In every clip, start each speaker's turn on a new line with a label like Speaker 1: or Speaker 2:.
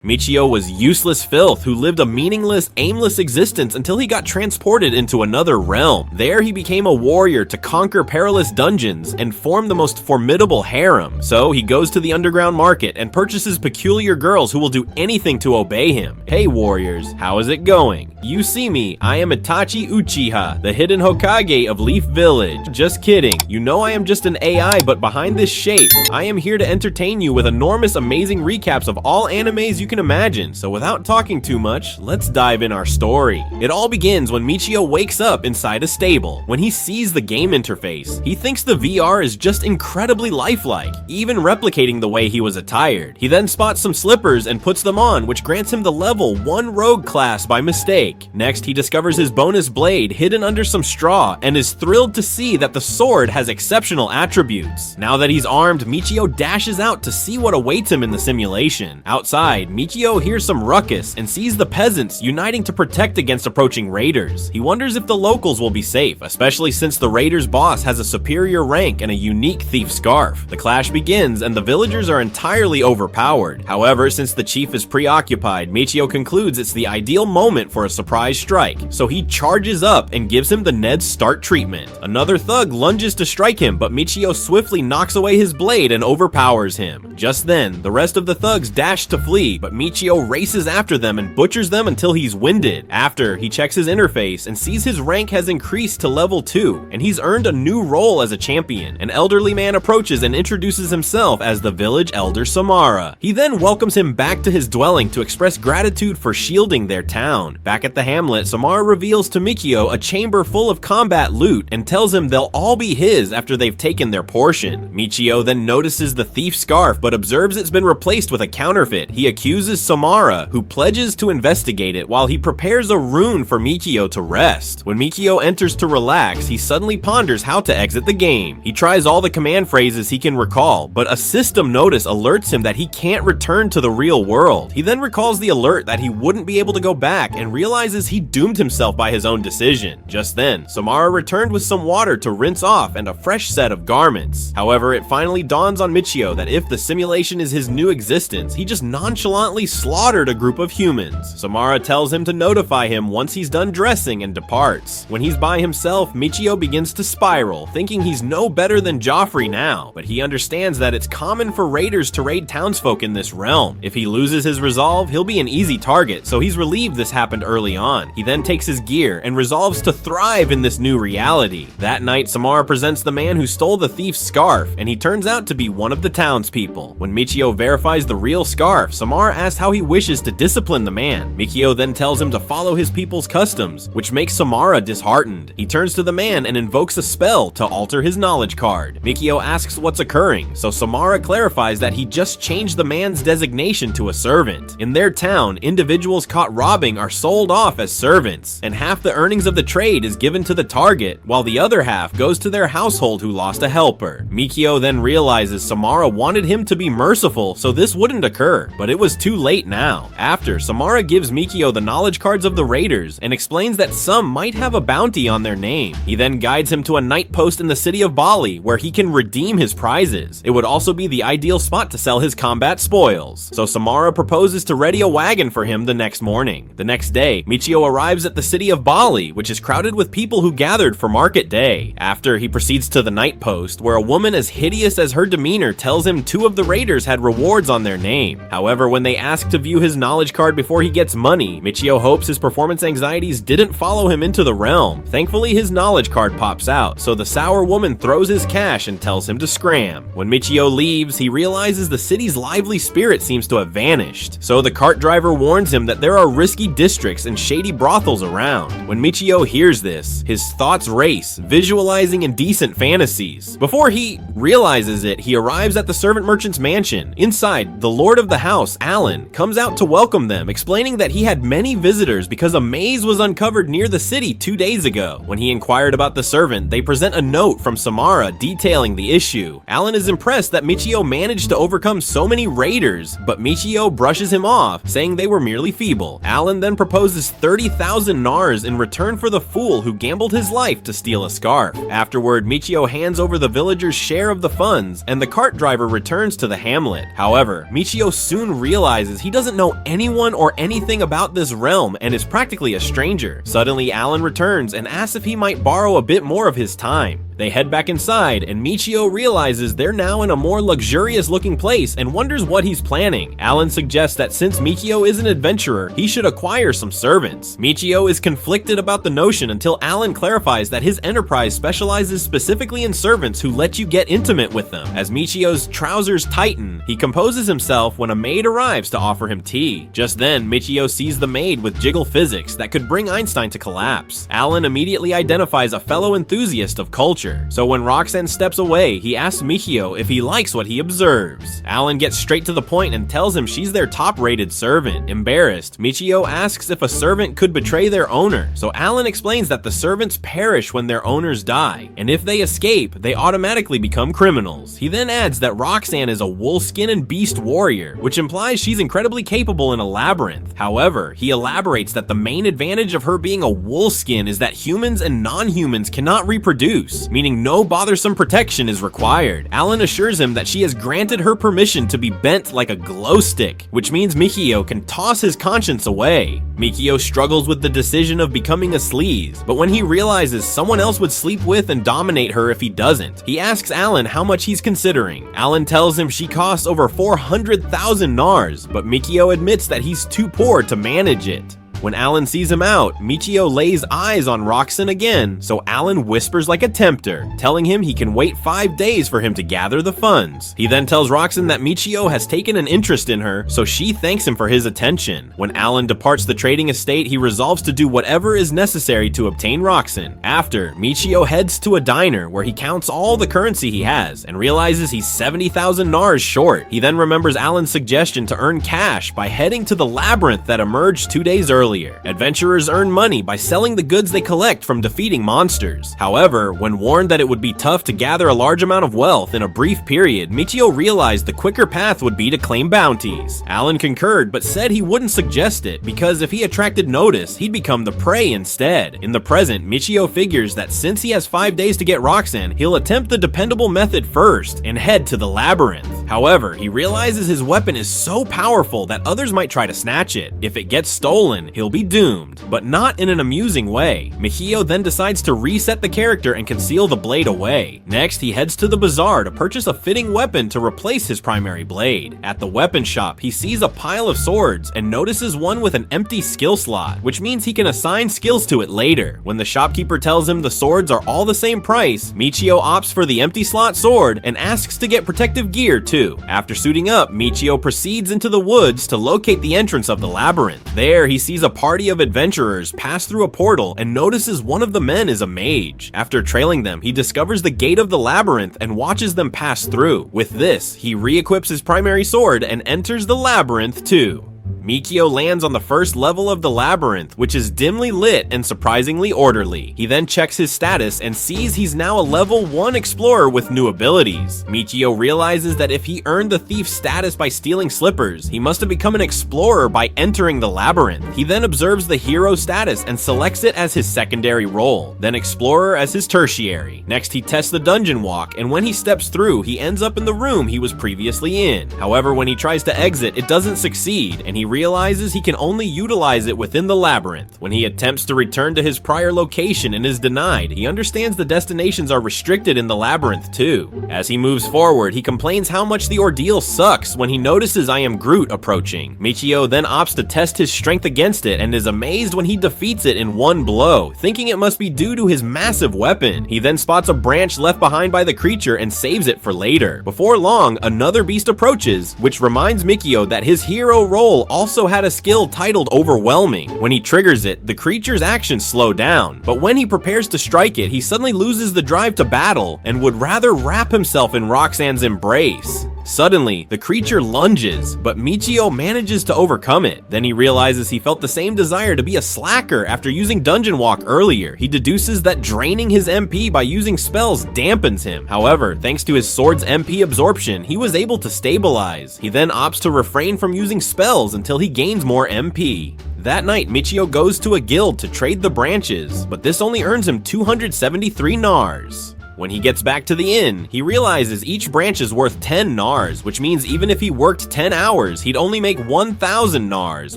Speaker 1: Michio was useless filth who lived a meaningless, aimless existence until he got transported into another realm. There he became a warrior to conquer perilous dungeons and form the most formidable harem. So he goes to the underground market and purchases peculiar girls who will do anything to obey him. Hey warriors, how is it going? You see me, I am Itachi Uchiha, the hidden Hokage of Leaf Village. Just kidding, you know I am just an AI, but behind this shape, I am here to entertain you with enormous, amazing recaps of all animes you can imagine. So without talking too much, let's dive in our story. It all begins when Michio wakes up inside a stable. When he sees the game interface, he thinks the VR is just incredibly lifelike, even replicating the way he was attired. He then spots some slippers and puts them on, which grants him the level 1 rogue class by mistake. Next, he discovers his bonus blade hidden under some straw and is thrilled to see that the sword has exceptional attributes. Now that he's armed, Michio dashes out to see what awaits him in the simulation. Outside, Michio hears some ruckus and sees the peasants uniting to protect against approaching raiders. He wonders if the locals will be safe, especially since the raiders' boss has a superior rank and a unique thief scarf. The clash begins and the villagers are entirely overpowered. However, since the chief is preoccupied, Michio concludes it's the ideal moment for a surprise strike, so he charges up and gives him the Ned Stark treatment. Another thug lunges to strike him, but Michio swiftly knocks away his blade and overpowers him. Just then, the rest of the thugs dash to flee, but Michio races after them and butchers them until he's winded. After, he checks his interface and sees his rank has increased to level 2, and he's earned a new role as a champion. An elderly man approaches and introduces himself as the village elder Samara. He then welcomes him back to his dwelling to express gratitude for shielding their town. Back at the hamlet, Samara reveals to Michio a chamber full of combat loot and tells him they'll all be his after they've taken their portion. Michio then notices the thief scarf but observes it's been replaced with a counterfeit. He accuses Samara, who pledges to investigate it while he prepares a rune for Michio to rest. When Michio enters to relax, he suddenly ponders how to exit the game. He tries all the command phrases he can recall, but a system notice alerts him that he can't return to the real world. He then recalls the alert that he wouldn't be able to go back and realizes he doomed himself by his own decision. Just then, Samara returned with some water to rinse off and a fresh set of garments. However, it finally dawns on Michio that if the simulation is his new existence, he just nonchalantly slaughtered a group of humans. Samara tells him to notify him once he's done dressing and departs. When he's by himself, Michio begins to spiral, thinking he's no better than Joffrey now, but he understands that it's common for raiders to raid townsfolk in this realm. If he loses his resolve, he'll be an easy target, so he's relieved this happened early on. He then takes his gear and resolves to thrive in this new reality. That night, Samara presents the man who stole the thief's scarf, and he turns out to be one of the townspeople. When Michio verifies the real scarf, Samara asks how he wishes to discipline the man. Michio then tells him to follow his people's customs, which makes Samara disheartened. He turns to the man and invokes a spell to alter his knowledge card. Michio asks what's occurring, so Samara clarifies that he just changed the man's designation to a servant. In their town, individuals caught robbing are sold off as servants, and half the earnings of the trade is given to the target, while the other half goes to their household who lost a helper. Michio then realizes Samara wanted him to be merciful so this wouldn't occur, but it was too late now. After, Samara gives Michio the knowledge cards of the raiders and explains that some might have a bounty on their name. He then guides him to a night post in the city of Bali where he can redeem his prizes. It would also be the ideal spot to sell his combat spoils. So Samara proposes to ready a wagon for him the next morning. The next day, Michio arrives at the city of Bali, which is crowded with people who gathered for market day. After, he proceeds to the night post where a woman as hideous as her demeanor tells him 2 of the raiders had rewards on their name. However, when they ask to view his knowledge card before he gets money, Michio hopes his performance anxieties didn't follow him into the realm. Thankfully, his knowledge card pops out, so the sour woman throws his cash and tells him to scram. When Michio leaves, he realizes the city's lively spirit seems to have vanished, so the cart driver warns him that there are risky districts and shady brothels around. When Michio hears this, his thoughts race, visualizing indecent fantasies. Before he realizes it, he arrives at the servant merchant's mansion. Inside, the lord of the house, Alan, comes out to welcome them, explaining that he had many visitors because a maze was uncovered near the city 2 days ago. When he inquired about the servant, they present a note from Samara detailing the issue. Alan is impressed that Michio managed to overcome so many raiders, but Michio brushes him off, saying they were merely feeble. Alan then proposes 30,000 nars in return for the fool who gambled his life to steal a scarf. Afterward, Michio hands over the villagers' share of the funds, and the cart driver returns to the hamlet. However, Michio soon realizes realizes he doesn't know anyone or anything about this realm and is practically a stranger. Suddenly, Alan returns and asks if he might borrow a bit more of his time. They head back inside, and Michio realizes they're now in a more luxurious-looking place and wonders what he's planning. Alan suggests that since Michio is an adventurer, he should acquire some servants. Michio is conflicted about the notion until Alan clarifies that his enterprise specializes specifically in servants who let you get intimate with them. As Michio's trousers tighten, he composes himself when a maid arrives to offer him tea. Just then, Michio sees the maid with jiggle physics that could bring Einstein to collapse. Alan immediately identifies a fellow enthusiast of culture. So when Roxanne steps away, he asks Michio if he likes what he observes. Alan gets straight to the point and tells him she's their top-rated servant. Embarrassed, Michio asks if a servant could betray their owner, so Alan explains that the servants perish when their owners die, and if they escape, they automatically become criminals. He then adds that Roxanne is a wolfskin and beast warrior, which implies she's incredibly capable in a labyrinth. However, he elaborates that the main advantage of her being a wolfskin is that humans and non-humans cannot reproduce, meaning no bothersome protection is required. Alan assures him that she has granted her permission to be bent like a glow stick, which means Michio can toss his conscience away. Michio struggles with the decision of becoming a sleaze, but when he realizes someone else would sleep with and dominate her if he doesn't, he asks Alan how much he's considering. Alan tells him she costs over 400,000 nars, but Michio admits that he's too poor to manage it. When Alan sees him out, Michio lays eyes on Roxanne again, so Alan whispers like a tempter, telling him he can wait 5 days for him to gather the funds. He then tells Roxanne that Michio has taken an interest in her, so she thanks him for his attention. When Alan departs the trading estate, he resolves to do whatever is necessary to obtain Roxanne. After, Michio heads to a diner where he counts all the currency he has and realizes he's 70,000 nars short. He then remembers Alan's suggestion to earn cash by heading to the labyrinth that emerged 2 days earlier. Adventurers earn money by selling the goods they collect from defeating monsters. However, when warned that it would be tough to gather a large amount of wealth in a brief period, Michio realized the quicker path would be to claim bounties. Alan concurred, but said he wouldn't suggest it because if he attracted notice, he'd become the prey instead. In the present, Michio figures that since he has 5 days to get Roxanne, he'll attempt the dependable method first and head to the labyrinth. However, he realizes his weapon is so powerful that others might try to snatch it. If it gets stolen, he'll be doomed, but not in an amusing way. Michio then decides to reset the character and conceal the blade away. Next, he heads to the bazaar to purchase a fitting weapon to replace his primary blade. At the weapon shop, he sees a pile of swords and notices one with an empty skill slot, which means he can assign skills to it later. When the shopkeeper tells him the swords are all the same price, Michio opts for the empty slot sword and asks to get protective gear too. After suiting up, Michio proceeds into the woods to locate the entrance of the labyrinth. There, he sees a party of adventurers pass through a portal and notices one of the men is a mage. After trailing them, he discovers the gate of the labyrinth and watches them pass through. With this, he re-equips his primary sword and enters the labyrinth too. Michio lands on the first level of the labyrinth, which is dimly lit and surprisingly orderly. He then checks his status and sees he's now a level 1 explorer with new abilities. Michio realizes that if he earned the thief status by stealing slippers, he must have become an explorer by entering the labyrinth. He then observes the hero status and selects it as his secondary role, then explorer as his tertiary. Next, he tests the dungeon walk, and when he steps through, he ends up in the room he was previously in. However, when he tries to exit, it doesn't succeed, and he realizes he can only utilize it within the labyrinth. When he attempts to return to his prior location and is denied, he understands the destinations are restricted in the labyrinth too. As he moves forward, he complains how much the ordeal sucks when he notices I Am Groot approaching. Michio then opts to test his strength against it and is amazed when he defeats it in one blow, thinking it must be due to his massive weapon. He then spots a branch left behind by the creature and saves it for later. Before long, another beast approaches, which reminds Michio that his hero role also had a skill titled Overwhelming. When he triggers it, the creature's actions slow down, but when he prepares to strike it, he suddenly loses the drive to battle and would rather wrap himself in Roxanne's embrace. Suddenly, the creature lunges, but Michio manages to overcome it. Then he realizes he felt the same desire to be a slacker after using Dungeon Walk earlier. He deduces that draining his MP by using spells dampens him. However, thanks to his sword's MP absorption, he was able to stabilize. He then opts to refrain from using spells until he gains more MP. That night, Michio goes to a guild to trade the branches, but this only earns him 273 nars. When he gets back to the inn, he realizes each branch is worth 10 nars, which means even if he worked 10 hours, he'd only make 1,000 nars,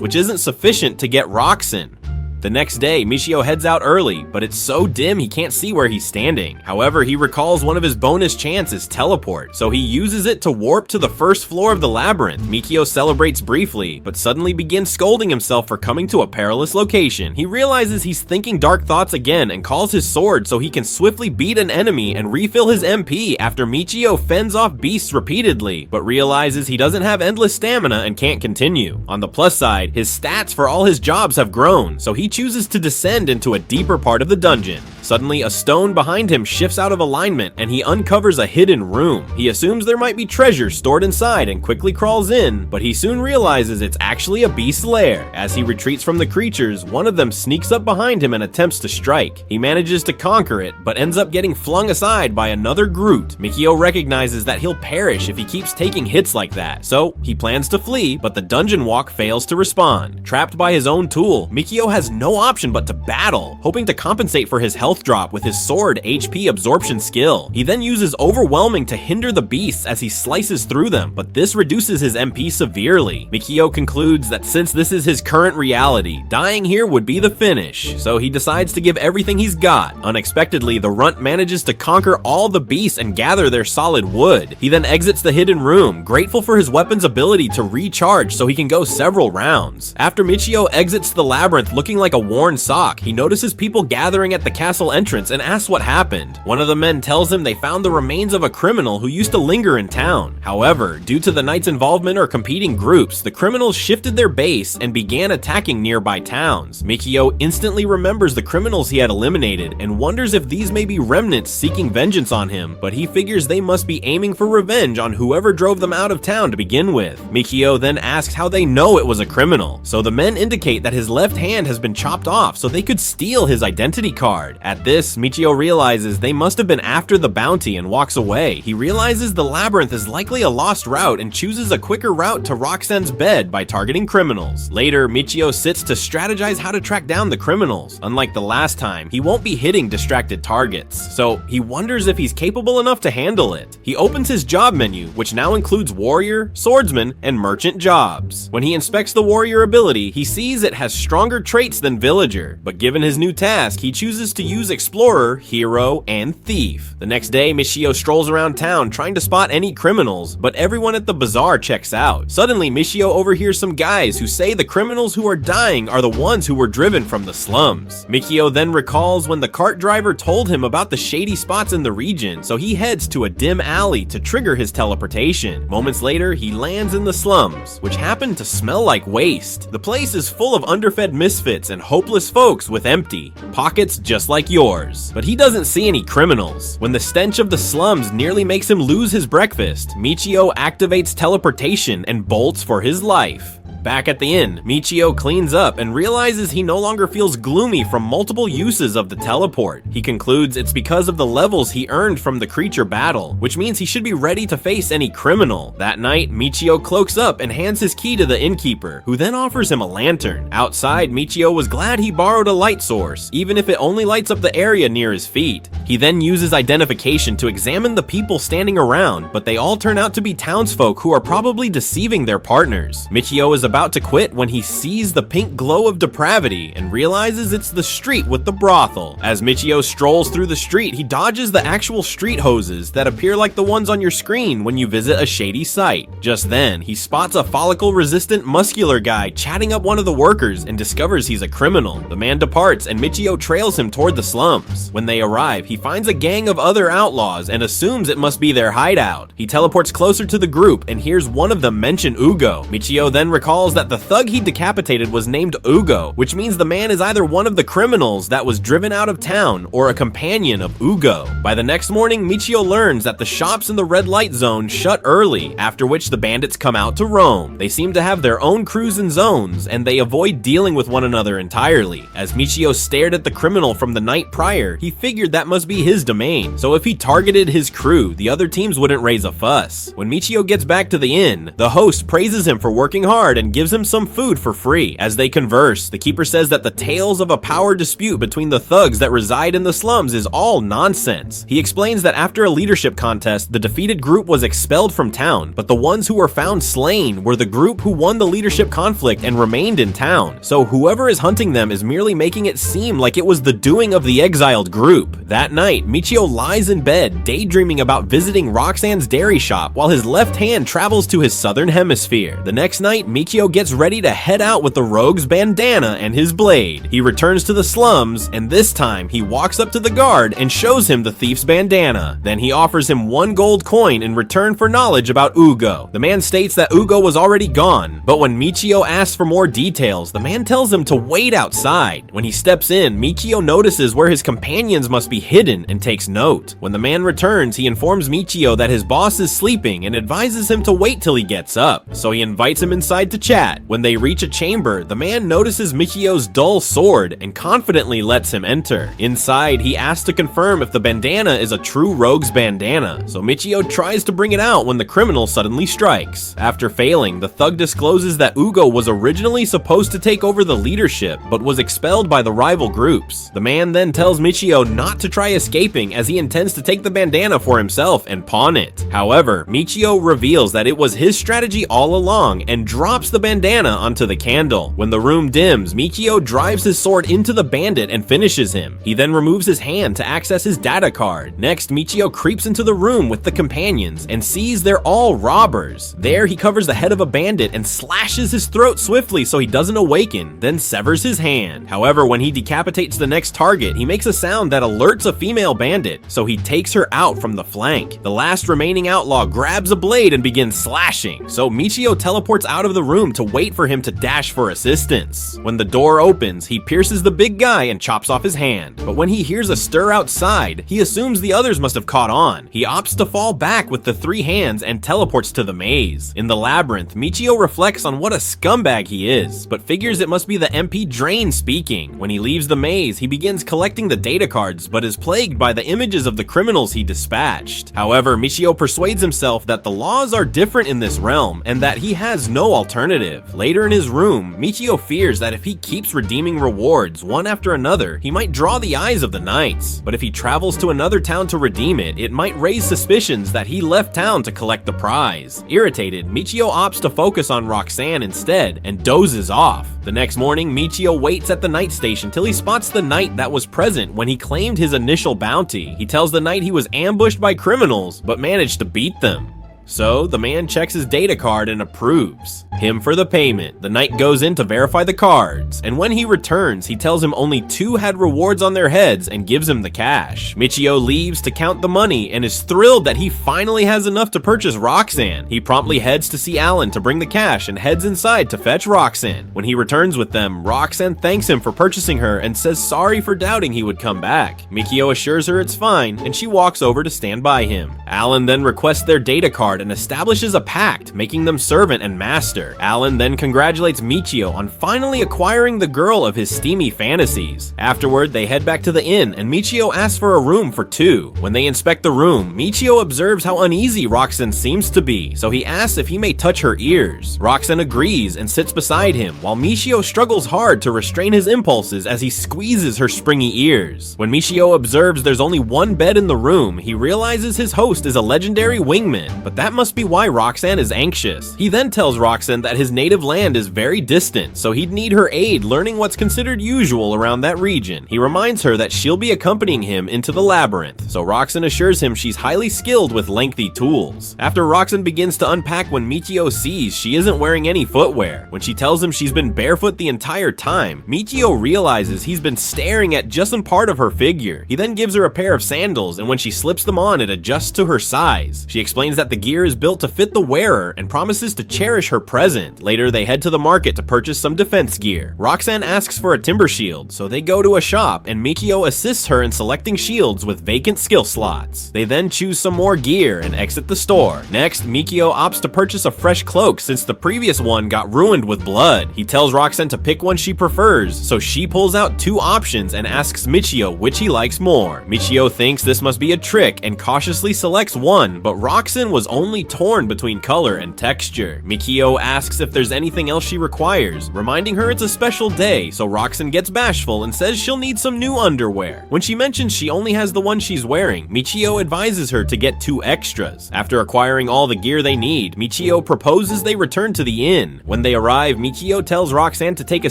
Speaker 1: which isn't sufficient to get Roxen. The next day, Michio heads out early, but it's so dim he can't see where he's standing. However, he recalls one of his bonus chances, teleport, so he uses it to warp to the first floor of the labyrinth. Mikio celebrates briefly, but suddenly begins scolding himself for coming to a perilous location. He realizes he's thinking dark thoughts again and calls his sword so he can swiftly beat an enemy and refill his MP after Michio fends off beasts repeatedly, but realizes he doesn't have endless stamina and can't continue. On the plus side, his stats for all his jobs have grown, so he chooses to descend into a deeper part of the dungeon. Suddenly, a stone behind him shifts out of alignment and he uncovers a hidden room. He assumes there might be treasure stored inside and quickly crawls in, but he soon realizes it's actually a beast's lair. As he retreats from the creatures, one of them sneaks up behind him and attempts to strike. He manages to conquer it, but ends up getting flung aside by another Groot. Mikio recognizes that he'll perish if he keeps taking hits like that, so he plans to flee, but the dungeon walk fails to respond. Trapped by his own tool, Mikio has no option but to battle, hoping to compensate for his health drop with his sword HP absorption skill. He then uses overwhelming to hinder the beasts as he slices through them, but this reduces his MP severely. Mikio concludes that since this is his current reality, dying here would be the finish, so he decides to give everything he's got. Unexpectedly, the runt manages to conquer all the beasts and gather their solid wood. He then exits the hidden room, grateful for his weapon's ability to recharge so he can go several rounds. After Michio exits the labyrinth looking like a worn sock, he notices people gathering at the castle entrance and asks what happened. One of the men tells him they found the remains of a criminal who used to linger in town. However, due to the knight's involvement or competing groups, the criminals shifted their base and began attacking nearby towns. Mikio instantly remembers the criminals he had eliminated and wonders if these may be remnants seeking vengeance on him, but he figures they must be aiming for revenge on whoever drove them out of town to begin with. Mikio then asks how they know it was a criminal, so the men indicate that his left hand has been chopped off so they could steal his identity card. At this, Michio realizes they must have been after the bounty and walks away. He realizes the labyrinth is likely a lost route and chooses a quicker route to Roxanne's bed by targeting criminals. Later, Michio sits to strategize how to track down the criminals. Unlike the last time, he won't be hitting distracted targets, so he wonders if he's capable enough to handle it. He opens his job menu, which now includes warrior, swordsman, and merchant jobs. When he inspects the warrior ability, he sees it has stronger traits than villager, but given his new task, he chooses to use explorer, hero, and thief. The next day, Michio strolls around town trying to spot any criminals, but everyone at the bazaar checks out. Suddenly, Michio overhears some guys who say the criminals who are dying are the ones who were driven from the slums. Mikio then recalls when the cart driver told him about the shady spots in the region, so he heads to a dim alley to trigger his teleportation. Moments later, he lands in the slums, which happen to smell like waste. The place is full of underfed misfits and hopeless folks with empty pockets just like yours. But he doesn't see any criminals. When the stench of the slums nearly makes him lose his breakfast, Michio activates teleportation and bolts for his life. Back at the inn, Michio cleans up and realizes he no longer feels gloomy from multiple uses of the teleport. He concludes it's because of the levels he earned from the creature battle, which means he should be ready to face any criminal. That night, Michio cloaks up and hands his key to the innkeeper, who then offers him a lantern. Outside, Michio was glad he borrowed a light source, even if it only lights up the area near his feet. He then uses identification to examine the people standing around, but they all turn out to be townsfolk who are probably deceiving their partners. Michio is about to quit when he sees the pink glow of depravity and realizes it's the street with the brothel. As Michio strolls through the street, he dodges the actual street hoses that appear like the ones on your screen when you visit a shady site. Just then, he spots a follicle-resistant muscular guy chatting up one of the workers and discovers he's a criminal. The man departs and Michio trails him toward the slums. When they arrive, he finds a gang of other outlaws and assumes it must be their hideout. He teleports closer to the group and hears one of them mention Ugo. Michio then recalls that the thug he decapitated was named Ugo, which means the man is either one of the criminals that was driven out of town or a companion of Ugo. By the next morning, Michio learns that the shops in the red light zone shut early, after which the bandits come out to roam. They seem to have their own crews and zones, and they avoid dealing with one another entirely. As Michio stared at the criminal from the night prior, he figured that must be his domain, so if he targeted his crew, the other teams wouldn't raise a fuss. When Michio gets back to the inn, the host praises him for working hard and gives him some food for free. As they converse, the keeper says that the tales of a power dispute between the thugs that reside in the slums is all nonsense. He explains that after a leadership contest, the defeated group was expelled from town, but the ones who were found slain were the group who won the leadership conflict and remained in town. So whoever is hunting them is merely making it seem like it was the doing of the exiled group. That night, Michio lies in bed, daydreaming about visiting Roxanne's dairy shop while his left hand travels to his southern hemisphere. The next night, Michio gets ready to head out with the rogue's bandana and his blade. He returns to the slums, and this time he walks up to the guard and shows him the thief's bandana. Then he offers him 1 gold coin in return for knowledge about Ugo. The man states that Ugo was already gone, but when Michio asks for more details, the man tells him to wait outside. When he steps in, Michio notices where his companions must be hidden and takes note. When the man returns, he informs Michio that his boss is sleeping and advises him to wait till he gets up, so he invites him inside to chat. When they reach a chamber, the man notices Michio's dull sword and confidently lets him enter. Inside, he asks to confirm if the bandana is a true rogue's bandana, so Michio tries to bring it out when the criminal suddenly strikes. After failing, the thug discloses that Ugo was originally supposed to take over the leadership, but was expelled by the rival groups. The man then tells Michio not to try escaping as he intends to take the bandana for himself and pawn it. However, Michio reveals that it was his strategy all along and drops the bandana onto the candle. When the room dims, Michio drives his sword into the bandit and finishes him. He then removes his hand to access his data card. Next, Michio creeps into the room with the companions and sees they're all robbers. There, he covers the head of a bandit and slashes his throat swiftly so he doesn't awaken, then severs his hand. However, when he decapitates the next target, he makes a sound that alerts a female bandit, so he takes her out from the flank. The last remaining outlaw grabs a blade and begins slashing, so Michio teleports out of the room to wait for him to dash for assistance. When the door opens, he pierces the big guy and chops off his hand, but when he hears a stir outside, he assumes the others must have caught on. He opts to fall back with the 3 hands and teleports to the maze. In the labyrinth, Michio reflects on what a scumbag he is, but figures it must be the MP Drain speaking. When he leaves the maze, he begins collecting the data cards, but is plagued by the images of the criminals he dispatched. However, Michio persuades himself that the laws are different in this realm and that he has no alternative. Later in his room, Michio fears that if he keeps redeeming rewards one after another, he might draw the eyes of the knights. But if he travels to another town to redeem it, it might raise suspicions that he left town to collect the prize. Irritated, Michio opts to focus on Roxanne instead and dozes off. The next morning, Michio waits at the night station till he spots the knight that was present when he claimed his initial bounty. He tells the knight he was ambushed by criminals, but managed to beat them. So, the man checks his data card and approves him for the payment. The knight goes in to verify the cards, and when he returns, he tells him only 2 had rewards on their heads and gives him the cash. Michio leaves to count the money and is thrilled that he finally has enough to purchase Roxanne. He promptly heads to see Alan to bring the cash and heads inside to fetch Roxanne. When he returns with them, Roxanne thanks him for purchasing her and says sorry for doubting he would come back. Michio assures her it's fine, and she walks over to stand by him. Alan then requests their data card and establishes a pact, making them servant and master. Alan then congratulates Michio on finally acquiring the girl of his steamy fantasies. Afterward, they head back to the inn, and Michio asks for a room for 2. When they inspect the room, Michio observes how uneasy Roxanne seems to be, so he asks if he may touch her ears. Roxanne agrees and sits beside him, while Michio struggles hard to restrain his impulses as he squeezes her springy ears. When Michio observes there's only 1 bed in the room, he realizes his host is a legendary wingman, but that must be why Roxanne is anxious. He then tells Roxanne that his native land is very distant, so he'd need her aid learning what's considered usual around that region. He reminds her that she'll be accompanying him into the labyrinth, so Roxanne assures him she's highly skilled with lengthy tools. After Roxanne begins to unpack when Michio sees she isn't wearing any footwear. When she tells him she's been barefoot the entire time, Michio realizes he's been staring at just some part of her figure. He then gives her a pair of sandals, and when she slips them on, it adjusts to her size. She explains that the gear is built to fit the wearer and promises to cherish her present. Later, they head to the market to purchase some defense gear. Roxanne asks for a timber shield, so they go to a shop, and Michio assists her in selecting shields with vacant skill slots. They then choose some more gear and exit the store. Next, Michio opts to purchase a fresh cloak since the previous one got ruined with blood. He tells Roxanne to pick one she prefers, so she pulls out 2 options and asks Michio which he likes more. Michio thinks this must be a trick and cautiously selects one, but Roxanne was only only torn between color and texture. Mikio asks if there's anything else she requires, reminding her it's a special day, so Roxanne gets bashful and says she'll need some new underwear. When she mentions she only has the one she's wearing, Michio advises her to get 2 extras. After acquiring all the gear they need, Michio proposes they return to the inn. When they arrive, Michio tells Roxanne to take a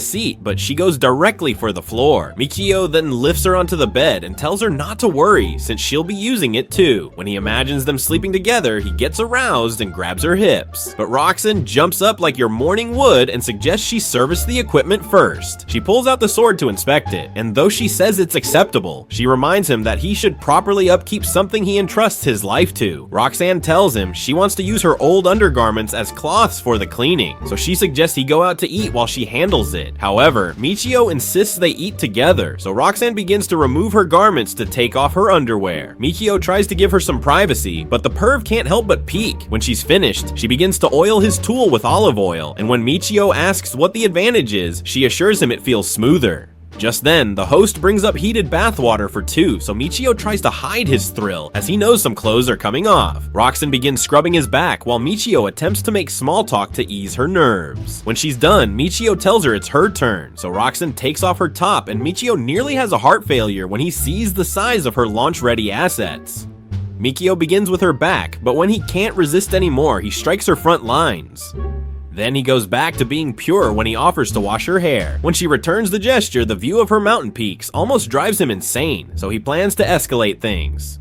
Speaker 1: seat, but she goes directly for the floor. Michio then lifts her onto the bed and tells her not to worry, since she'll be using it too. When he imagines them sleeping together, he gets aroused and grabs her hips. But Roxanne jumps up like your morning wood and suggests she service the equipment first. She pulls out the sword to inspect it, and though she says it's acceptable, she reminds him that he should properly upkeep something he entrusts his life to. Roxanne tells him she wants to use her old undergarments as cloths for the cleaning, so she suggests he go out to eat while she handles it. However, Michio insists they eat together, so Roxanne begins to remove her garments to take off her underwear. Michio tries to give her some privacy, but the perv can't help but peek. When she's finished, she begins to oil his tool with olive oil, and when Michio asks what the advantage is, she assures him it feels smoother. Just then, the host brings up heated bathwater for 2, so Michio tries to hide his thrill, as he knows some clothes are coming off. Roxanne begins scrubbing his back, while Michio attempts to make small talk to ease her nerves. When she's done, Michio tells her it's her turn, so Roxanne takes off her top, and Michio nearly has a heart failure when he sees the size of her launch-ready assets. Michio begins with her back, but when he can't resist anymore, he strikes her front lines. Then he goes back to being pure when he offers to wash her hair. When she returns the gesture, the view of her mountain peaks almost drives him insane, so he plans to escalate things.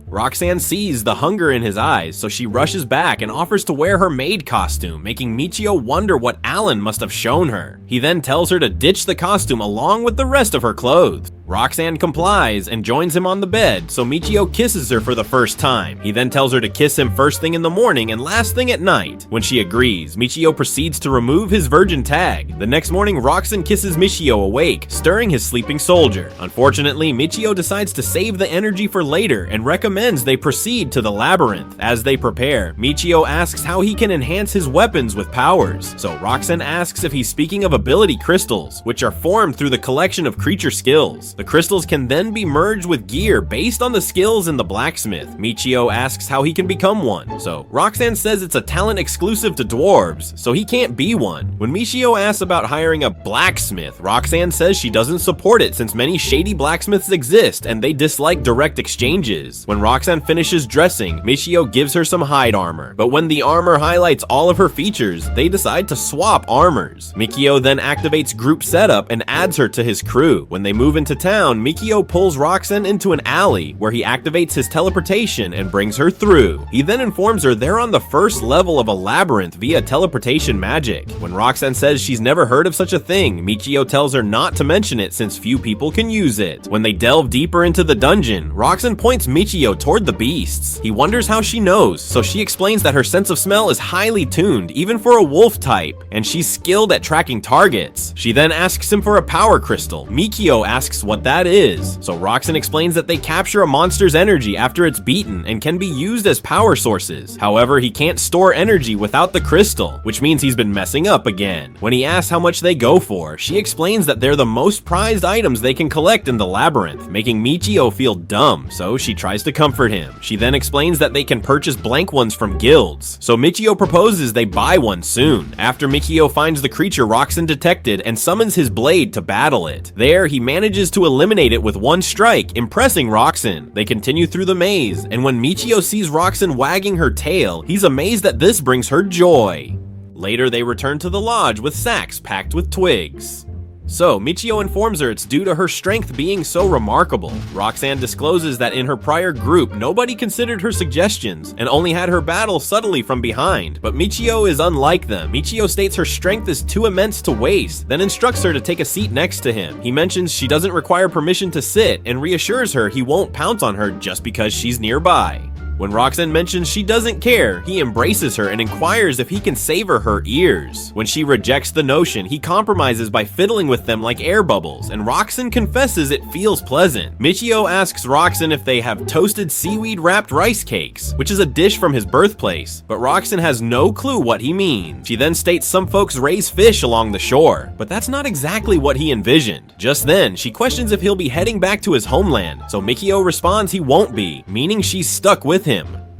Speaker 1: Roxanne sees the hunger in his eyes, so she rushes back and offers to wear her maid costume, making Michio wonder what Alan must have shown her. He then tells her to ditch the costume along with the rest of her clothes. Roxanne complies and joins him on the bed, so Michio kisses her for the first time. He then tells her to kiss him first thing in the morning and last thing at night. When she agrees, Michio proceeds to remove his virgin tag. The next morning, Roxanne kisses Michio awake, stirring his sleeping soldier. Unfortunately, Michio decides to save the energy for later and recommends they proceed to the labyrinth. As they prepare, Michio asks how he can enhance his weapons with powers, so Roxanne asks if he's speaking of ability crystals, which are formed through the collection of creature skills. The crystals can then be merged with gear based on the skills in the blacksmith. Michio asks how he can become one, so Roxanne says it's a talent exclusive to dwarves, so he can't be one. When Michio asks about hiring a blacksmith, Roxanne says she doesn't support it since many shady blacksmiths exist and they dislike direct exchanges. When Roxanne finishes dressing, Michio gives her some hide armor, but when the armor highlights all of her features, they decide to swap armors. Michio then activates group setup and adds her to his crew. When they move into town, Michio pulls Roxanne into an alley where he activates his teleportation and brings her through. He then informs her they're on the first level of a labyrinth via teleportation magic. When Roxanne says she's never heard of such a thing, Michio tells her not to mention it since few people can use it. When they delve deeper into the dungeon, Roxanne points Michio toward the beasts. He wonders how she knows, so she explains that her sense of smell is highly tuned, even for a wolf type, and she's skilled at tracking targets. She then asks him for a power crystal. Michio asks what that is, so Roxanne explains that they capture a monster's energy after it's beaten and can be used as power sources. However, he can't store energy without the crystal, which means he's been messing up again. When he asks how much they go for, she explains that they're the most prized items they can collect in the labyrinth, making Michio feel dumb, so she tries to comfort him. She then explains that they can purchase blank ones from guilds, so Michio proposes they buy one soon. After Michio finds the creature Roxanne detected and summons his blade to battle it. There, he manages to eliminate it with one strike, impressing Roxanne. They continue through the maze, and when Michio sees Roxanne wagging her tail, he's amazed that this brings her joy. Later, they return to the lodge with sacks packed with twigs. So, Michio informs her it's due to her strength being so remarkable. Roxanne discloses that in her prior group, nobody considered her suggestions and only had her battle subtly from behind. But Michio is unlike them. Michio states her strength is too immense to waste, then instructs her to take a seat next to him. He mentions she doesn't require permission to sit and reassures her he won't pounce on her just because she's nearby. When Roxanne mentions she doesn't care, he embraces her and inquires if he can savor her ears. When she rejects the notion, he compromises by fiddling with them like air bubbles, and Roxanne confesses it feels pleasant. Michio asks Roxanne if they have toasted seaweed-wrapped rice cakes, which is a dish from his birthplace, but Roxanne has no clue what he means. She then states some folks raise fish along the shore, but that's not exactly what he envisioned. Just then, she questions if he'll be heading back to his homeland, so Michio responds he won't be, meaning she's stuck with him.